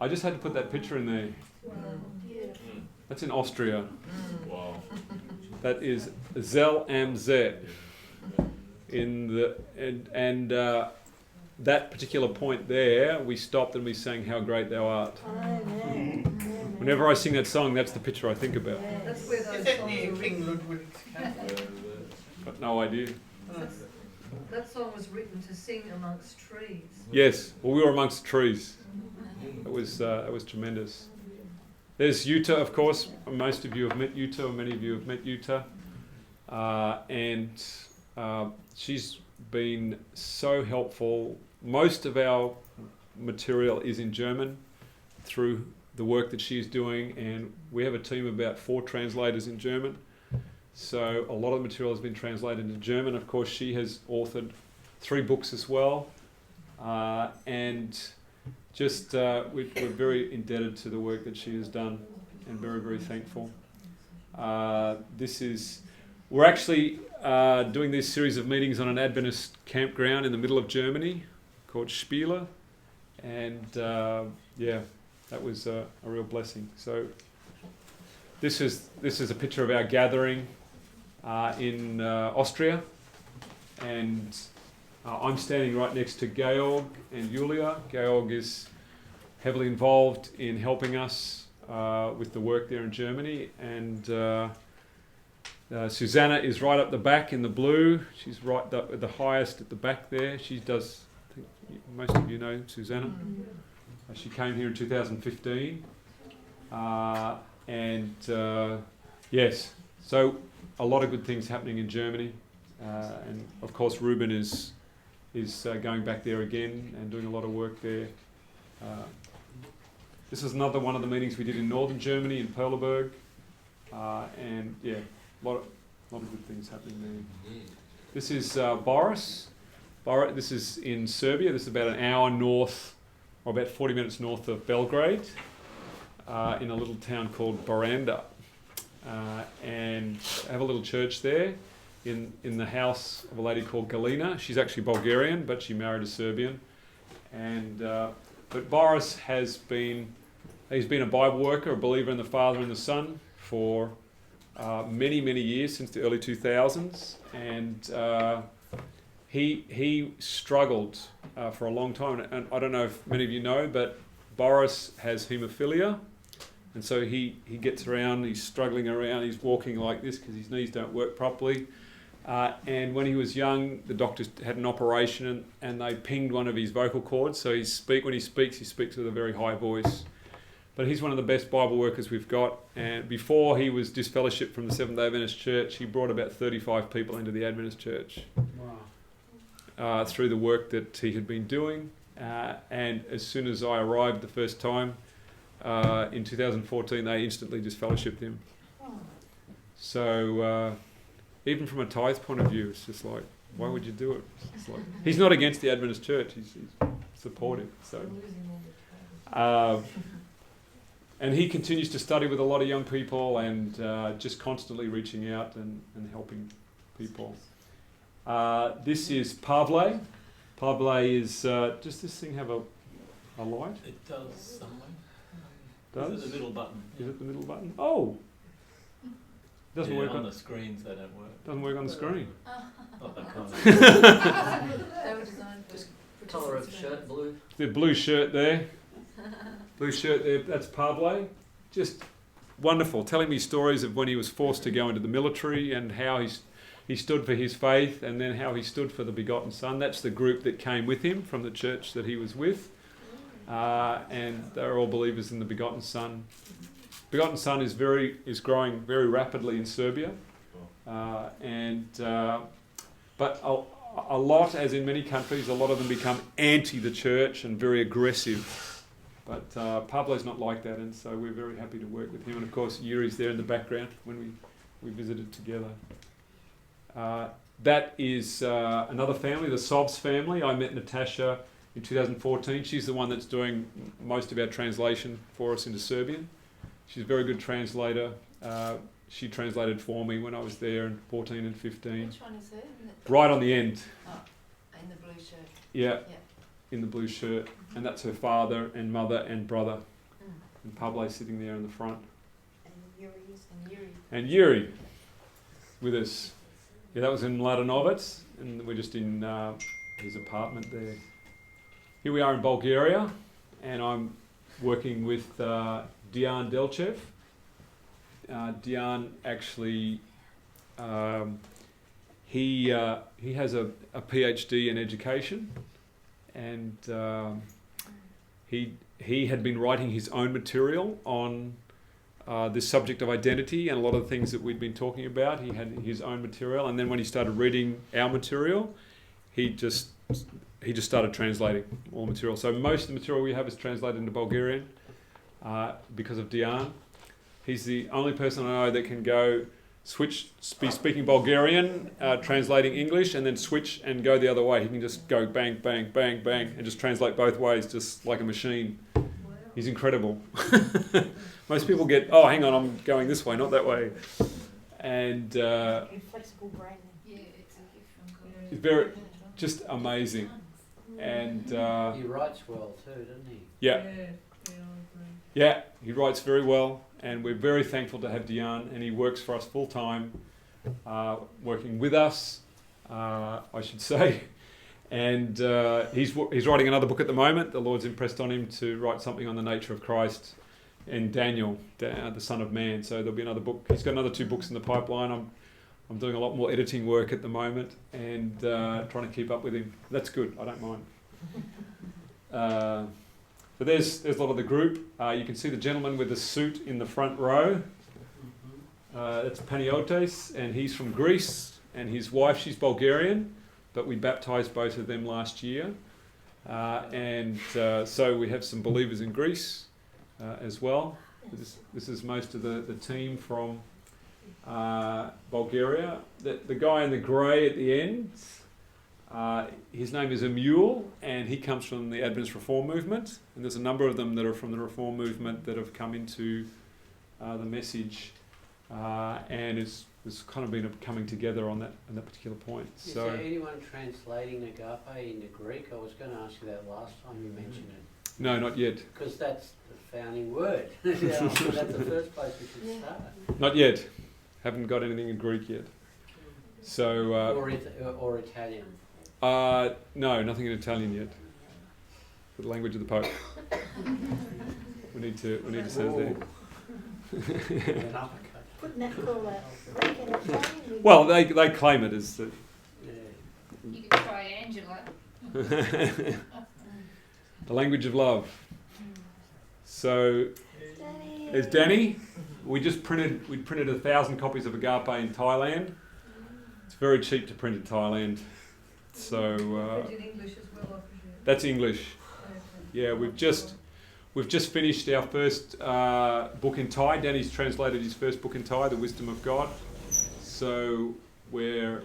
[SPEAKER 1] I just had to put that picture in there. That's in Austria.
[SPEAKER 8] Wow.
[SPEAKER 1] That is Zell am See. That particular point there, we stopped and we sang "How Great Thou Art." Whenever I sing that song, that's the picture I think about.
[SPEAKER 9] That's where
[SPEAKER 6] Is
[SPEAKER 9] those
[SPEAKER 6] that
[SPEAKER 9] songs
[SPEAKER 6] near
[SPEAKER 9] were
[SPEAKER 6] King
[SPEAKER 9] written.
[SPEAKER 6] Ludwig's castle?
[SPEAKER 1] Got no idea.
[SPEAKER 9] That song was written to sing amongst trees.
[SPEAKER 1] Yes, well, we were amongst trees. It was tremendous. There's Jutta, of course. Most of you have met Jutta, or many of you have met Jutta. And she's been so helpful. Most of our material is in German through the work that she's doing, and we have a team of about 4 translators in German. So a lot of the material has been translated into German. Of course, she has authored 3 books as well. And just we're very indebted to the work that she has done, and very, very thankful. We're actually doing this series of meetings on an Adventist campground in the middle of Germany called Spiele, and that was a real blessing. So this is a picture of our gathering in Austria, and I'm standing right next to Georg and Julia. Georg is heavily involved in helping us with the work there in Germany, and Susanna is right up the back in the blue. She's right the highest at the back there. She does, I think most of you know Susanna. She came here in 2015. Yes, so a lot of good things happening in Germany. And of course Ruben is going back there again and doing a lot of work there. This is another one of the meetings we did in northern Germany, in Perleberg. And yeah, a lot of good things happening there. This is Boris. This is in Serbia. This is about an hour north, or about 40 minutes north of Belgrade, in a little town called Baranda. And I have a little church there in the house of a lady called Galina. She's actually Bulgarian, but she married a Serbian. And but Boris he's been a Bible worker, a believer in the Father and the Son for many, many years, since the early 2000s. And he struggled for a long time. And I don't know if many of you know, but Boris has haemophilia. And so he gets around, he's struggling around, he's walking like this because his knees don't work properly. And when he was young, the doctors had an operation and they pinged one of his vocal cords. So when he speaks with a very high voice. But he's one of the best Bible workers we've got. And before he was disfellowshipped from the Seventh-day Adventist Church, he brought about 35 people into the Adventist Church. Wow. Through the work that he had been doing. And as soon as I arrived the first time, in 2014, they instantly disfellowshipped him. So even from a tithe point of view, it's just like, why would you do it? It's like, he's not against the Adventist Church, he's supportive. So, and he continues to study with a lot of young people and just constantly reaching out and helping people. This is Pavle. Pavle is, does this thing have a light?
[SPEAKER 5] It does somewhere.
[SPEAKER 1] Does?
[SPEAKER 5] Is it the middle button?
[SPEAKER 1] Is it the middle button? Oh! Doesn't work
[SPEAKER 5] on the screens, they don't work.
[SPEAKER 1] Doesn't work on the screen.
[SPEAKER 5] Not that kind of
[SPEAKER 3] They were designed for
[SPEAKER 7] Colour of shirt, blue.
[SPEAKER 1] The blue shirt there. Blue shirt there, that's Pablo. Just wonderful, telling me stories of when he was forced to go into the military and how he stood for his faith, and then how he stood for the begotten Son. That's the group that came with him from the church that he was with. And they're all believers in the begotten Son. Begotten Son is growing very rapidly in Serbia. But a lot, as in many countries, a lot of them become anti the church and very aggressive. But Pablo's not like that, and so we're very happy to work with him. And of course, Yuri's there in the background when we visited together. That is another family, the Sobs family. I met Natasha in 2014. She's the one that's doing most of our translation for us into Serbian. She's a very good translator. She translated for me when I was there in 14 and 15.
[SPEAKER 3] Which one is her?
[SPEAKER 1] Right on the end.
[SPEAKER 3] Oh, in the blue shirt.
[SPEAKER 1] Yeah, in the blue shirt. And that's her father and mother and brother. And Pablo's sitting there in the front. And Yuri with us. Yeah, that was in Maranatha, and we're just in his apartment there. Here we are in Bulgaria, and I'm working with Dian Delchev. Dian actually, he has a PhD in education, and he had been writing his own material on this subject of identity and a lot of the things that we'd been talking about. He had his own material, and then when he started reading our material, he just started translating all the material. So most of the material we have is translated into Bulgarian because of Dian. He's the only person I know that can be speaking Bulgarian, translating English, and then switch and go the other way. He can just go bang, bang, bang, bang, and just translate both ways, just like a machine. He's incredible. Most people get, oh, hang on, I'm going this way, not that way. And
[SPEAKER 10] Flexible brain.
[SPEAKER 3] Yeah, it's a gift from God.
[SPEAKER 1] it's very, just amazing. And
[SPEAKER 7] He writes well too, doesn't he?
[SPEAKER 1] yeah, yeah, he writes very well, and we're very thankful to have Dian, and he works for us full time, working with us, I should say. And he's writing another book at the moment. The Lord's impressed on him to write something on the nature of Christ and Daniel, the Son of Man. So there'll be another book. He's got another 2 books in the pipeline. I'm doing a lot more editing work at the moment and trying to keep up with him. That's good. I don't mind. But there's a lot of the group. You can see the gentleman with the suit in the front row. That's Paniotes, and he's from Greece. And his wife, she's Bulgarian, but we baptised both of them last year. So we have some believers in Greece as well. This is most of the team from Bulgaria. The guy in the grey at the end, his name is Emule, and he comes from the Adventist Reform Movement. And there's a number of them that are from the Reform Movement that have come into the message, and it's kind of been a coming together on that particular point.
[SPEAKER 7] Is
[SPEAKER 1] So
[SPEAKER 7] there anyone translating agape into Greek? I was going to ask you that last time you mentioned it.
[SPEAKER 1] no, not yet.
[SPEAKER 7] Because that's the founding word. That's the first place we should start.
[SPEAKER 1] Not yet. Haven't got anything in Greek yet. So
[SPEAKER 7] Or Italian.
[SPEAKER 1] no, nothing in Italian yet. For the language of the Pope. we need to send it there.
[SPEAKER 10] Couldn't that call out Greek and Italian?
[SPEAKER 1] Well, they claim it as the.
[SPEAKER 7] Yeah.
[SPEAKER 3] You could try Angela.
[SPEAKER 1] The language of love. So
[SPEAKER 10] Danny.
[SPEAKER 1] there's Danny. We printed 1,000 copies of Agape in Thailand. It's very cheap to print in Thailand. So
[SPEAKER 9] in English as well, I presume.
[SPEAKER 1] that's English. Yeah, we've just finished our first book in Thai. Danny's translated his first book in Thai, The Wisdom of God. So we're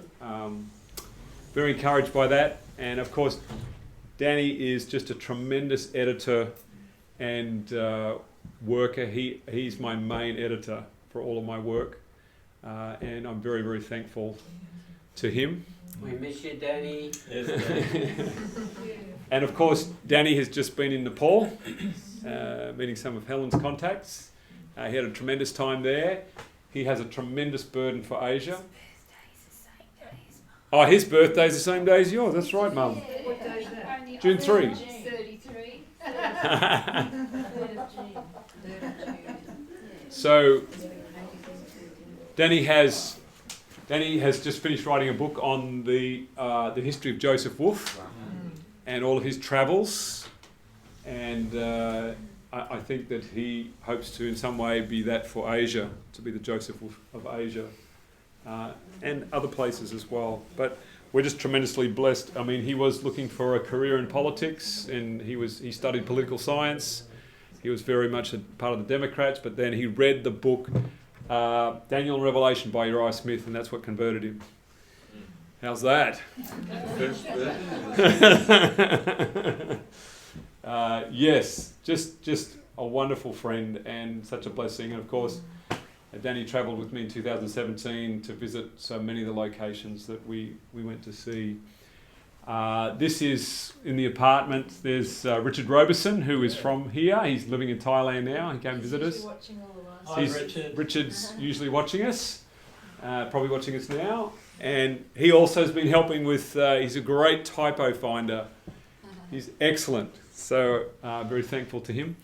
[SPEAKER 1] very encouraged by that. And of course, Danny is just a tremendous editor and worker. He's my main editor for all of my work. And I'm very, very thankful to him.
[SPEAKER 7] We miss you, Danny.
[SPEAKER 1] And of course, Danny has just been in Nepal, meeting some of Helen's contacts. He had a tremendous time there. He has a tremendous burden for Asia. Oh, his birthday's the same day as yours. That's right, Mum.
[SPEAKER 9] What day is that?
[SPEAKER 3] Only
[SPEAKER 1] June 3.
[SPEAKER 9] 33.
[SPEAKER 1] So Danny has just finished writing a book on the history of Joseph Wolfe and all of his travels, and I think that he hopes to in some way be that for Asia, to be the Joseph Wolfe of Asia, and other places as well. But we're just tremendously blessed. I mean, he was looking for a career in politics, and he studied political science. He was very much a part of the Democrats, but then he read the book Daniel and Revelation by Uriah Smith, and that's what converted him. How's that? Yes, just a wonderful friend and such a blessing. And of course, Danny travelled with me in 2017 to visit so many of the locations that we went to see. This is in the apartment. There's Richard Robeson, who is from here. He's living in Thailand now. He came and visit us.
[SPEAKER 3] Watching all the
[SPEAKER 5] Hi,
[SPEAKER 3] last
[SPEAKER 5] Richard.
[SPEAKER 1] Richard's usually watching us, probably watching us now. And he also has been helping with, he's a great typo finder. He's excellent. So very thankful to him.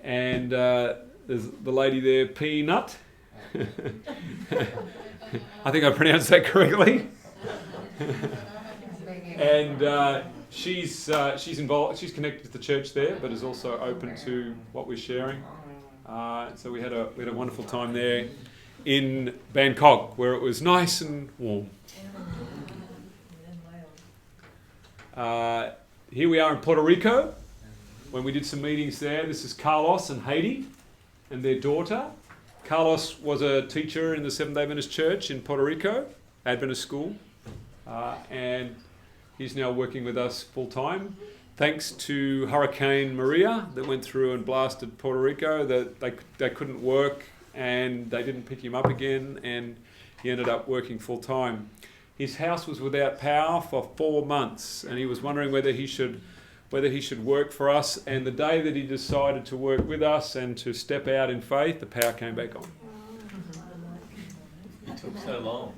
[SPEAKER 1] And there's the lady there, Peanut. I think I pronounced that correctly. And she's involved. She's connected to the church there, but is also open to what we're sharing. So we had a wonderful time there in Bangkok, where it was nice and warm. Here we are in Puerto Rico, when we did some meetings there. This is Carlos and Haiti and their daughter. Carlos was a teacher in the Seventh-day Adventist Church in Puerto Rico, Adventist school, and he's now working with us full-time. Thanks to Hurricane Maria that went through and blasted Puerto Rico, that they couldn't work and they didn't pick him up again, and he ended up working full-time. His house was without power for 4 months, and he was wondering whether he should work for us. And the day that he decided to work with us and to step out in faith, the power came back on.
[SPEAKER 5] It took so long.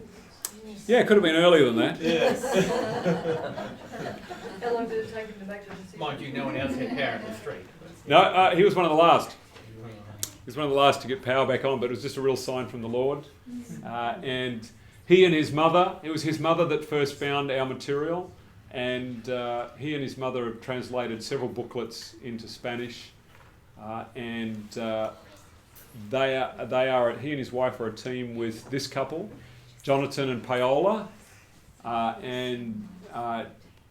[SPEAKER 1] Yeah, it could have been earlier than that.
[SPEAKER 5] Yes.
[SPEAKER 9] How long did it take him to make the decision?
[SPEAKER 6] Mind you, no one else had power in the street.
[SPEAKER 1] No, he was one of the last. He was one of the last to get power back on, but it was just a real sign from the Lord. And he and his mother, it was his mother that first found our material, and he and his mother have translated several booklets into Spanish, and he and his wife are a team with this couple, Jonathan and Paola, and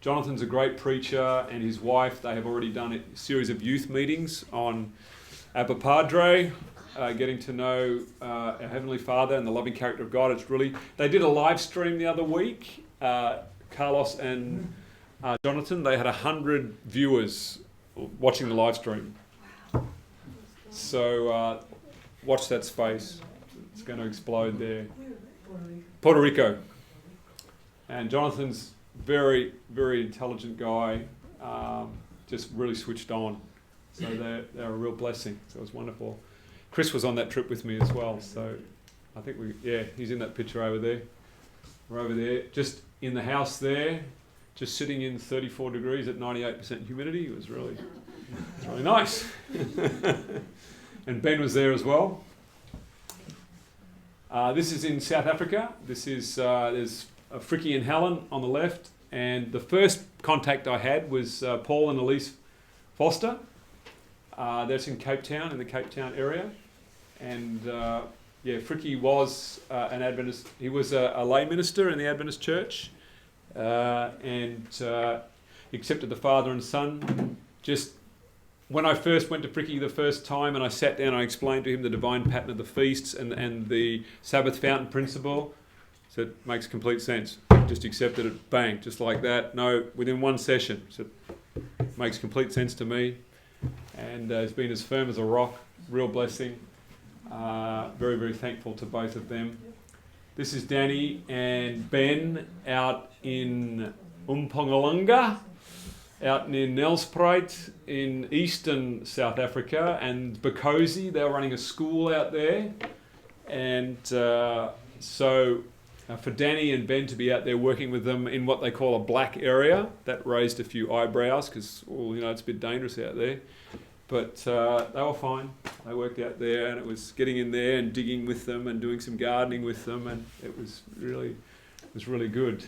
[SPEAKER 1] Jonathan's a great preacher, and his wife, they have already done a series of youth meetings on Abba Padre, getting to know our Heavenly Father and the loving character of God. They did a live stream the other week, Carlos and Jonathan. They had 100 viewers watching the live stream. So watch that space. It's going to explode there. Puerto Rico. And Jonathan's very, very intelligent guy, just really switched on. So they're a real blessing. So it was wonderful. Chris was on that trip with me as well. So I think he's in that picture over there. We're over there, just in the house there, just sitting in 34 degrees at 98% humidity. It was really nice. And Ben was there as well. This is in South Africa. This is there's Frickie and Helen on the left, and the first contact I had was Paul and Elise Foster. That's in Cape Town, in the Cape Town area, and Frickie was an Adventist. He was a lay minister in the Adventist Church, and accepted the Father and Son. Just when I first went to Frickie the first time, and I sat down, I explained to him the divine pattern of the feasts and the Sabbath fountain principle. So it makes complete sense. Just accepted it, bang, just like that. No, within one session. So it makes complete sense to me. And it's been as firm as a rock. Real blessing. Very, very thankful to both of them. This is Danny and Ben out in Umpongalunga, out near Nelspruit in eastern South Africa, and Bokose. They're running a school out there. And so for Danny and Ben to be out there working with them in what they call a black area. That raised a few eyebrows because, it's a bit dangerous out there. But they were fine. They worked out there, and it was getting in there and digging with them and doing some gardening with them, and it was really good.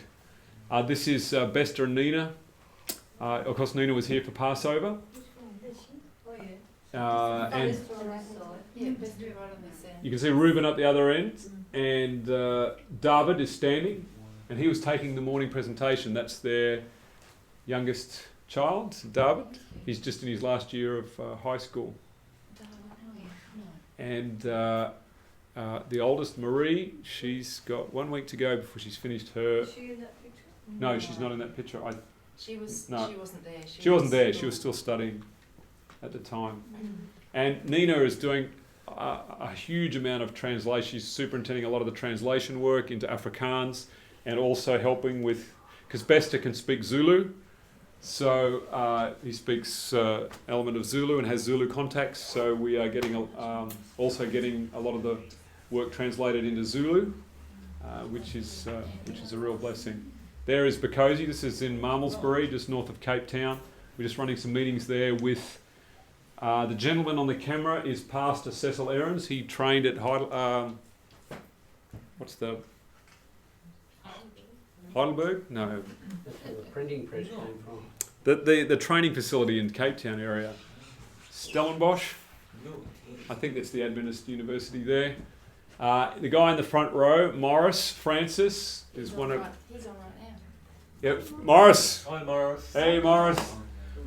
[SPEAKER 1] This is Bester and Nina. Of course, Nina was here for Passover.
[SPEAKER 9] Oh, yeah.
[SPEAKER 1] And
[SPEAKER 3] Yeah, best do it right on this end.
[SPEAKER 1] you can see Reuben up the other end, and David is standing, and he was taking the morning presentation. That's their youngest child, David. He's just in his last year of high school. And the oldest, Marie, she's got 1 week to go before she's finished her...
[SPEAKER 9] Is she in that picture?
[SPEAKER 1] No, she's not in that picture.
[SPEAKER 3] She wasn't there.
[SPEAKER 1] She wasn't there. She was still studying at the time. And Nina is doing a huge amount of translation. She's superintending a lot of the translation work into Afrikaans, and also helping with, because Bester can speak Zulu, so he speaks element of Zulu and has Zulu contacts. So we are getting also getting a lot of the work translated into Zulu, which is a real blessing. There is Bakosi. This is in Malmesbury, just north of Cape Town. We're just running some meetings there with the gentleman on the camera is Pastor Cecil Ahrens. He trained at Heidelberg? No.
[SPEAKER 7] That's where the printing press came from.
[SPEAKER 1] The training facility in Cape Town area. Stellenbosch. I think that's the Adventist University there. The guy in the front row, Morris Francis, is one of...
[SPEAKER 3] He's on right now.
[SPEAKER 1] Yep, Morris.
[SPEAKER 5] Hi, Morris.
[SPEAKER 1] Hey, Morris.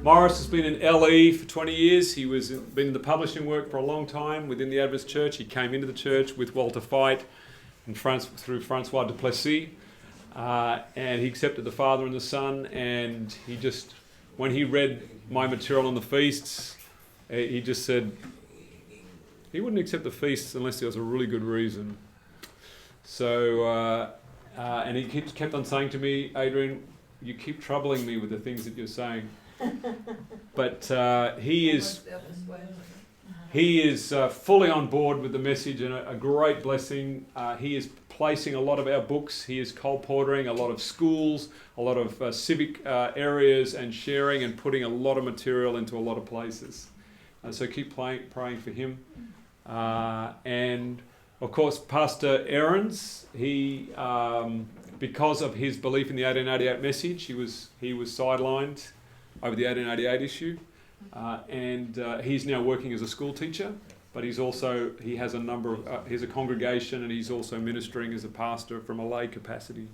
[SPEAKER 1] Morris has been in LE for 20 years. He was been in the publishing work for a long time within the Adventist Church. He came into the church with Walter Fite and through Francois Duplessis. And he accepted the Father and the Son, and he just, when he read my material on the feasts, he just said he wouldn't accept the feasts unless there was a really good reason. So, and he kept on saying to me, Adrian, you keep troubling me with the things that you're saying. But he is fully on board with the message, and a great blessing. He is placing a lot of our books. He is colportering a lot of schools, a lot of civic areas, and sharing and putting a lot of material into a lot of places. So keep praying for him. And of course, Pastor Ahrens, he, because of his belief in the 1888 message, he was sidelined over the 1888 issue. And he's now working as a school teacher, but he has a number of, he's a congregation, and he's also ministering as a pastor from a lay capacity.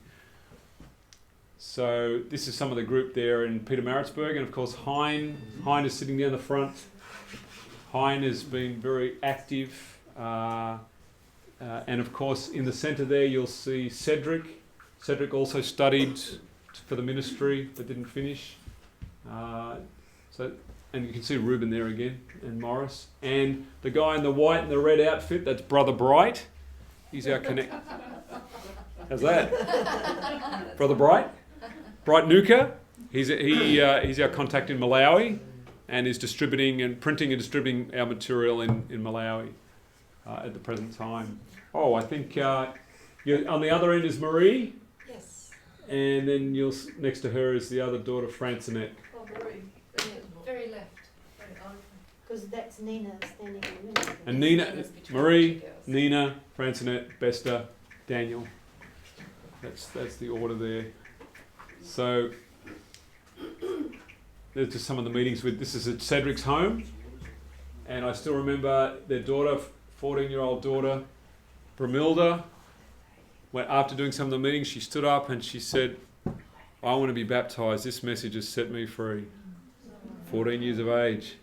[SPEAKER 1] So this is some of the group there in Pietermaritzburg, and of course Hein is sitting down the front. Hein has been very active, and of course in the centre there you'll see Cedric. Cedric also studied for the ministry but didn't finish. And you can see Reuben there again, and Morris. And the guy in the white and the red outfit, that's Brother Bright. He's our connect. How's that? Brother Bright? Bright Nuka. He's our contact in Malawi, and is distributing and printing and distributing our material in Malawi at the present time. Oh, I think on the other end is Marie.
[SPEAKER 3] Yes.
[SPEAKER 1] And then next to her is the other daughter, Francinette.
[SPEAKER 9] Oh, Marie.
[SPEAKER 3] Very left.
[SPEAKER 10] Because that's Nina standing in the middle.
[SPEAKER 1] And Nina, Marie, Nina, Francinette, Bester, Daniel. That's the order there. So there's just some of the meetings with. This is at Cedric's home, and I still remember their daughter, 14-year-old daughter, Bramilda. When after doing some of the meetings, she stood up and she said, "I want to be baptised. This message has set me free." 14 years of age.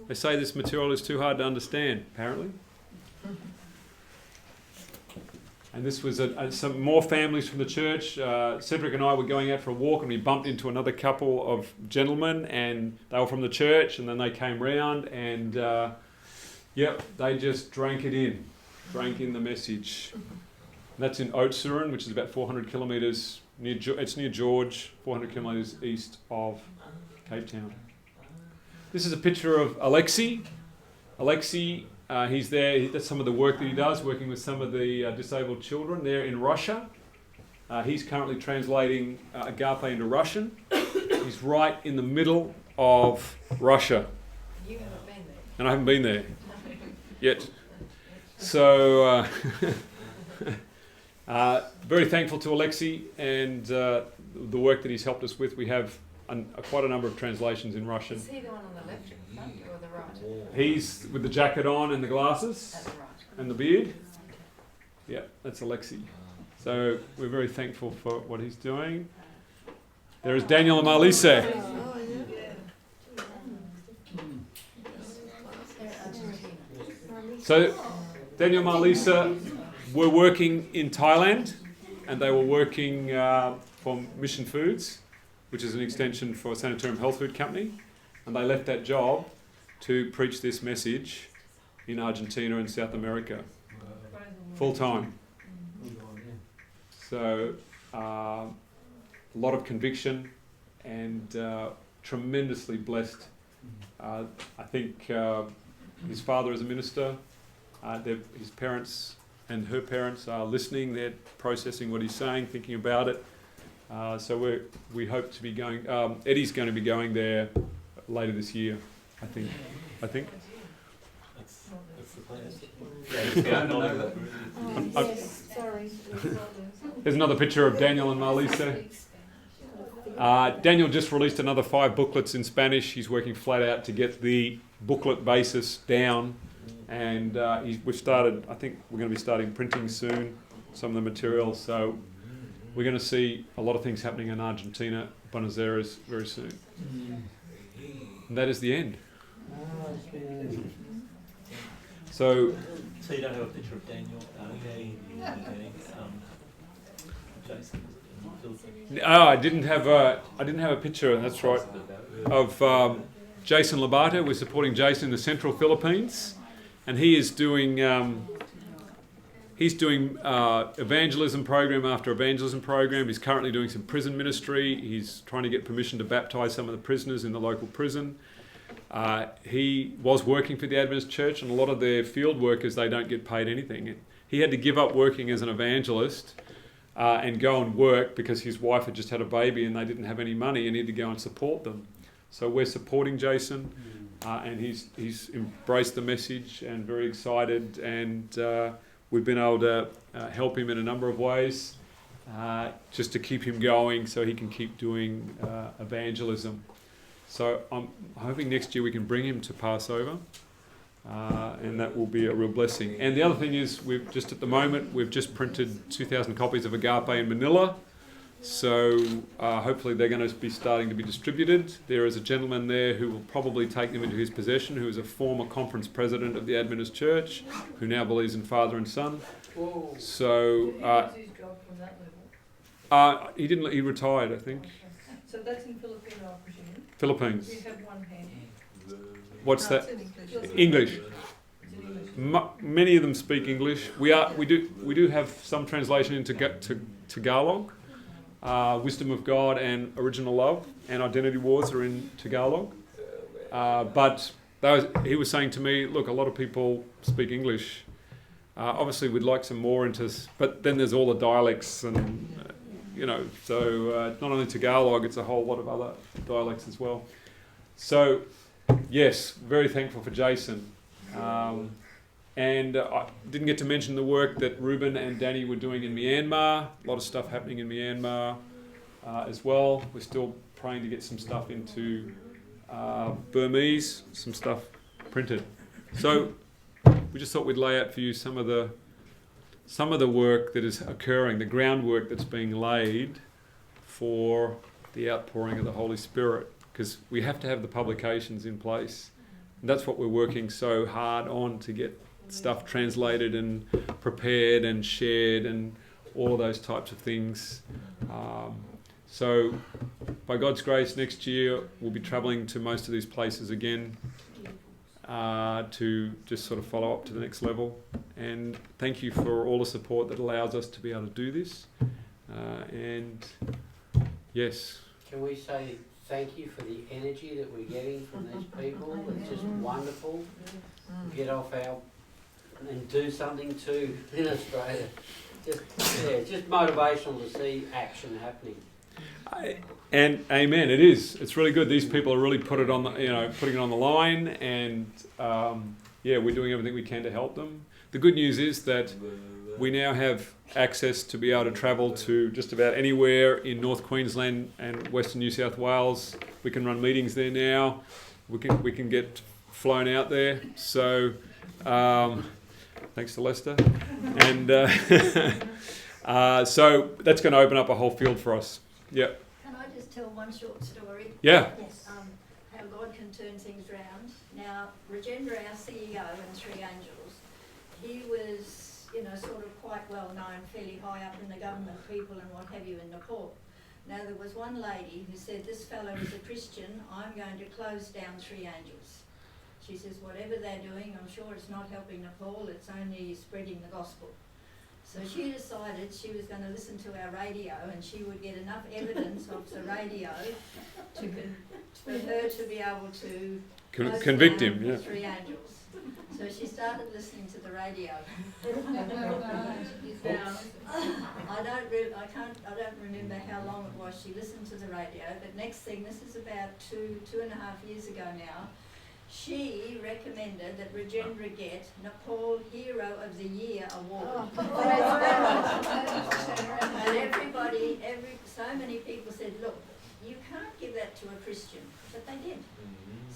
[SPEAKER 1] They say this material is too hard to understand, apparently. And this was some more families from the church. Cedric and I were going out for a walk, and we bumped into another couple of gentlemen, and they were from the church, and then they came round, and they just drank in the message. And that's in Oudtshoorn, which is about 400 kilometres, it's near George, 400 kilometres east of Cape Town. This is a picture of Alexei. Alexei, he's there. That's some of the work that he does, working with some of the disabled children there in Russia. He's currently translating Agape into Russian. He's right in the middle of Russia.
[SPEAKER 3] You haven't been there.
[SPEAKER 1] And I haven't been there yet. So, very thankful to Alexei and the work that he's helped us with. We have quite a number of translations in Russian.
[SPEAKER 3] Is he the one on the left in front or the right?
[SPEAKER 1] He's with the jacket on and the glasses
[SPEAKER 3] At the right.
[SPEAKER 1] and the beard. Yeah, that's Alexei. So we're very thankful for what he's doing. There is Daniel and Marlise.
[SPEAKER 3] They're Argentina.
[SPEAKER 1] So Daniel and Marlise were working in Thailand, and they were working for Mission Foods, which is an extension for Sanitarium Health Food Company, and they left that job to preach this message in Argentina and South America, full time. So a lot of conviction and tremendously blessed. I think his father is a minister. His parents and her parents are listening. They're processing what he's saying, thinking about it. So we hope to be going. Eddie's going to be going there later this year, I think.
[SPEAKER 5] That's the plan.
[SPEAKER 9] Yes, sorry.
[SPEAKER 1] There's another picture of Daniel and Marlise. Daniel just released another 5 booklets in Spanish. He's working flat out to get the booklet basis down, and we've started. I think we're going to be starting printing soon some of the material. So we're going to see a lot of things happening in Argentina, Buenos Aires, very soon. And that is the end. So
[SPEAKER 5] you don't have a picture of Daniel, Jason?
[SPEAKER 1] I didn't have a picture, and that's right, of Jason Labata. We're supporting Jason in the Central Philippines, and he is doing evangelism program after evangelism program. He's currently doing some prison ministry. He's trying to get permission to baptise some of the prisoners in the local prison. He was working for the Adventist Church, and a lot of their field workers, they don't get paid anything. He had to give up working as an evangelist and go and work because his wife had just had a baby and they didn't have any money and he had to go and support them. So we're supporting Jason, and he's embraced the message and very excited, and we've been able to help him in a number of ways just to keep him going so he can keep doing evangelism. So I'm hoping next year we can bring him to Passover, and that will be a real blessing. And the other thing is, we've just printed 2,000 copies of Agape in Manila. So hopefully they're going to be starting to be distributed. There is a gentleman there who will probably take them into his possession, who is a former conference president of the Adventist Church, who now believes in Father and Son.
[SPEAKER 9] Whoa.
[SPEAKER 1] So
[SPEAKER 9] He lost his job from that level.
[SPEAKER 1] he didn't. He retired, I think.
[SPEAKER 9] So that's in Filipino, I presume.
[SPEAKER 1] Philippines.
[SPEAKER 9] You have one hand.
[SPEAKER 1] What's
[SPEAKER 9] No,
[SPEAKER 1] that?
[SPEAKER 9] it's in English.
[SPEAKER 1] English.
[SPEAKER 9] It's in English.
[SPEAKER 1] Many of them speak English. We do have some translation into Tagalog. Wisdom of God and Original Love and Identity Wars are in Tagalog. But he was saying to me, look, a lot of people speak English. Obviously, we'd like some more into, but then there's all the dialects and, so it's not only Tagalog, it's a whole lot of other dialects as well. So, yes, very thankful for Jason. And I didn't get to mention the work that Ruben and Danny were doing in Myanmar. A lot of stuff happening in Myanmar as well. We're still praying to get some stuff into Burmese, some stuff printed. So we just thought we'd lay out for you some of the work that is occurring, the groundwork that's being laid for the outpouring of the Holy Spirit, because we have to have the publications in place. And that's what we're working so hard on, to get stuff translated and prepared and shared and all of those types of things. So by God's grace, next year we'll be travelling to most of these places again to just sort of follow up to the next level. And thank you for all the support that allows us to be able to do this. And yes.
[SPEAKER 7] Can we say thank you for the energy that we're getting from these people? It's just wonderful. Get off and do something too in Australia. just motivational to see action happening.
[SPEAKER 1] And amen, it is. It's really good. These people are really putting it on the line, and we're doing everything we can to help them. The good news is that we now have access to be able to travel to just about anywhere in North Queensland and Western New South Wales. We can run meetings there now. We can get flown out there. So thanks to Lester. And so that's going to open up a whole field for us. Yeah.
[SPEAKER 2] Can I just tell one short story?
[SPEAKER 1] Yeah.
[SPEAKER 2] Yes. How God can turn things round. Now, Rajendra, our CEO in Three Angels, he was, sort of quite well known, fairly high up in the government, people and what have you in Nepal. Now, there was one lady who said, this fellow is a Christian, I'm going to close down Three Angels. She says, whatever they're doing, I'm sure it's not helping Nepal, it's only spreading the gospel. So she decided she was going to listen to our radio, and she would get enough evidence of the radio for her to be able to
[SPEAKER 1] convict him. Yeah.
[SPEAKER 2] Three Angels. So she started listening to the radio. Now, I don't remember how long it was she listened to the radio, but next thing, this is about two and a half years ago now, she recommended that Rajendra get Nepal Hero of the Year award. And so many people said, look, you can't give that to a Christian, but they did.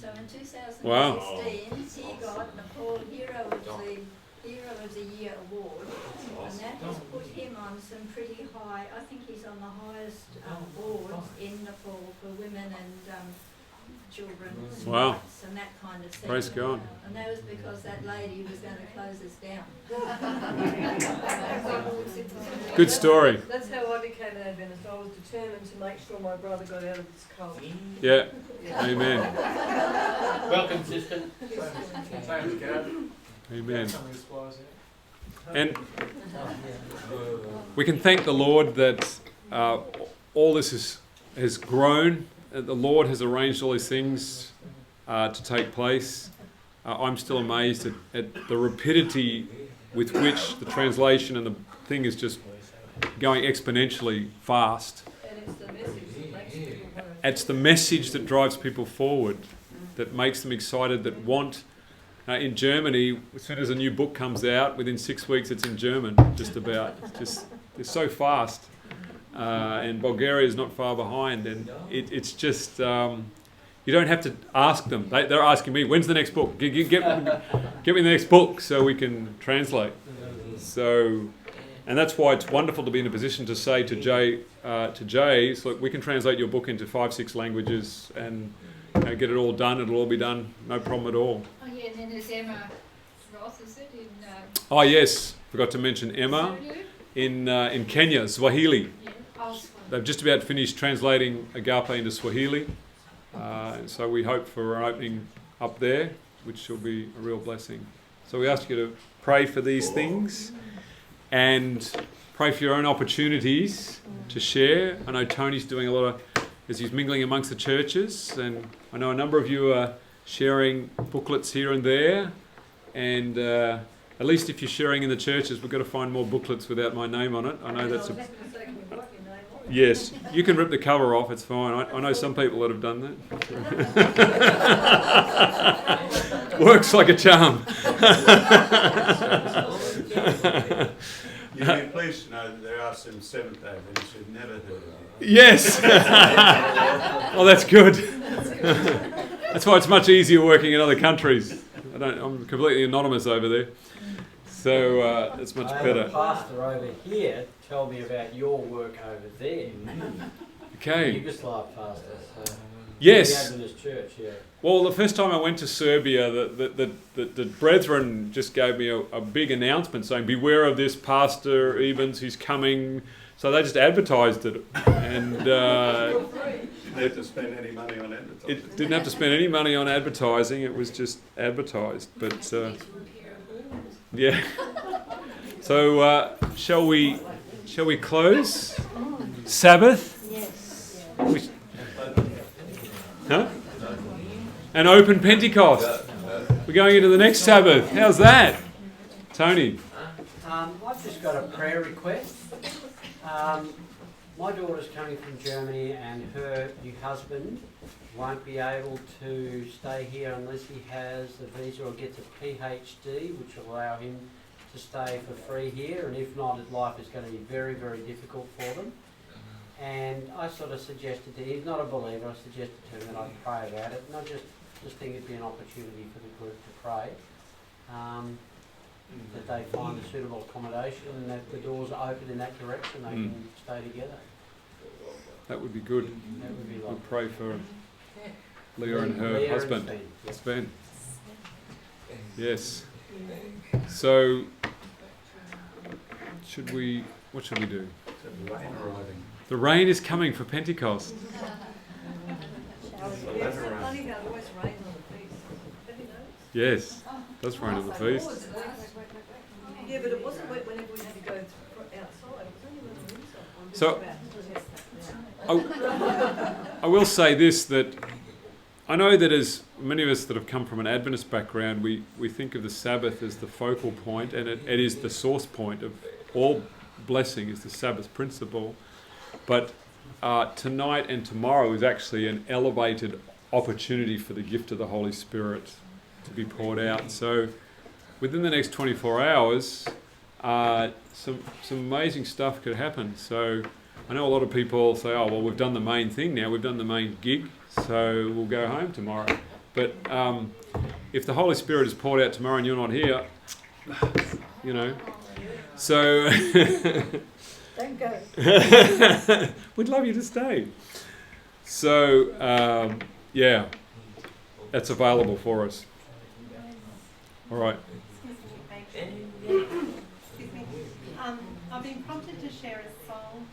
[SPEAKER 2] So in 2016, he got Nepal Hero of the Year award, and that has put him on some pretty high. I think he's on the highest boards in Nepal for women and children's rights and that kind of thing.
[SPEAKER 1] Praise God.
[SPEAKER 2] And that was because that lady was going to close us down.
[SPEAKER 1] Good story.
[SPEAKER 9] That's how I became an Adventist. I was determined to make sure my brother got out of this cult.
[SPEAKER 1] Yeah. Amen.
[SPEAKER 7] Welcome, sister.
[SPEAKER 1] Amen. And we can thank the Lord that all this has grown. The Lord has arranged all these things to take place. I'm still amazed at the rapidity with which the translation and the thing is just going exponentially fast.
[SPEAKER 9] And it's the message that makes people work.
[SPEAKER 1] It's the message that drives people forward, that makes them excited, that want... in Germany, as soon as a new book comes out, within 6 weeks it's in German, just about. It's so fast. And Bulgaria is not far behind, and it's just you don't have to ask them. They're asking me, when's the next book? Get me the next book so we can translate. So, and that's why it's wonderful to be in a position to say to Jay, look, we can translate your book into 5-6 languages and get it all done. It'll all be done, no problem at all.
[SPEAKER 11] Oh yeah, and then there's Emma Roth, is it in?
[SPEAKER 1] Oh yes, forgot to mention Emma in Kenya, Swahili.
[SPEAKER 11] Yeah.
[SPEAKER 1] They've just about finished translating Agape into Swahili, so we hope for an opening up there, which will be a real blessing. So we ask you to pray for these things and pray for your own opportunities to share. I know Tony's doing a lot of, as he's mingling amongst the churches, and I know a number of you are sharing booklets here and there, and at least if you're sharing in the churches, we've got to find more booklets without my name on it. I know that's a... Yes, you can rip the cover off, it's fine. I know some people that have done that. Works like a charm.
[SPEAKER 8] You'd be pleased to know that there are some Seventh-day Adventists who've never heard of it.
[SPEAKER 1] Yes! Well, that's good. That's why it's much easier working in other countries. I'm completely anonymous over there. So it's much better.
[SPEAKER 7] A pastor over here tell me about your work over there.
[SPEAKER 1] Okay.
[SPEAKER 7] Yugoslav pastor.
[SPEAKER 1] Yes.
[SPEAKER 7] The Adventist church, yeah.
[SPEAKER 1] Well, the first time I went to Serbia, the brethren just gave me a big announcement saying, beware of this pastor Evans, he's coming. So they just advertised it. And
[SPEAKER 8] Didn't have to spend any money on advertising.
[SPEAKER 1] it didn't have to spend any money on advertising, it was just advertised. But yeah. So shall we close? Sabbath?
[SPEAKER 2] Yes.
[SPEAKER 1] Huh? An open Pentecost. We're going into the next Sabbath. How's that? Tony?
[SPEAKER 7] I've just got a prayer request. My daughter's coming from Germany and her new husband won't be able to stay here unless he has a visa or gets a PhD, which will allow him to stay for free here, and if not, his life is going to be very, very difficult for them. And I sort of suggested to him, he's not a believer, I suggested to him that I'd pray about it, and I just think it'd be an opportunity for the group to pray. That they find a suitable accommodation and that the doors are open in that direction, they can stay together.
[SPEAKER 1] That would be good.
[SPEAKER 7] That would be
[SPEAKER 1] We'll
[SPEAKER 7] lovely.
[SPEAKER 1] pray for Leah and her
[SPEAKER 7] Leah and
[SPEAKER 1] husband,
[SPEAKER 7] Sven, yeah.
[SPEAKER 1] Sven. Yes. So, what should we do?
[SPEAKER 8] The rain arriving.
[SPEAKER 1] The rain is coming for Pentecost.
[SPEAKER 9] Yeah, it's funny how it always rains on the feast. Have you noticed?
[SPEAKER 1] Yes, it does rain on the feast.
[SPEAKER 9] Yeah, but it wasn't wet whenever we had to go outside. It was only when we were inside. I'm just
[SPEAKER 1] So-
[SPEAKER 9] about to test that now.
[SPEAKER 1] I will say this, that I know that as many of us that have come from an Adventist background, we think of the Sabbath as the focal point, and it is the source point of all blessing, is the Sabbath principle. But tonight and tomorrow is actually an elevated opportunity for the gift of the Holy Spirit to be poured out. So within the next 24 hours, some amazing stuff could happen. So I know a lot of people say, oh, well, we've done the main thing now, we've done the main gig, so we'll go home tomorrow. But if the Holy Spirit is poured out tomorrow and you're not here, you know, so
[SPEAKER 9] Don't go.
[SPEAKER 1] we'd love you to stay. So, yeah, that's available for us. All right.
[SPEAKER 10] I've been prompted to share a song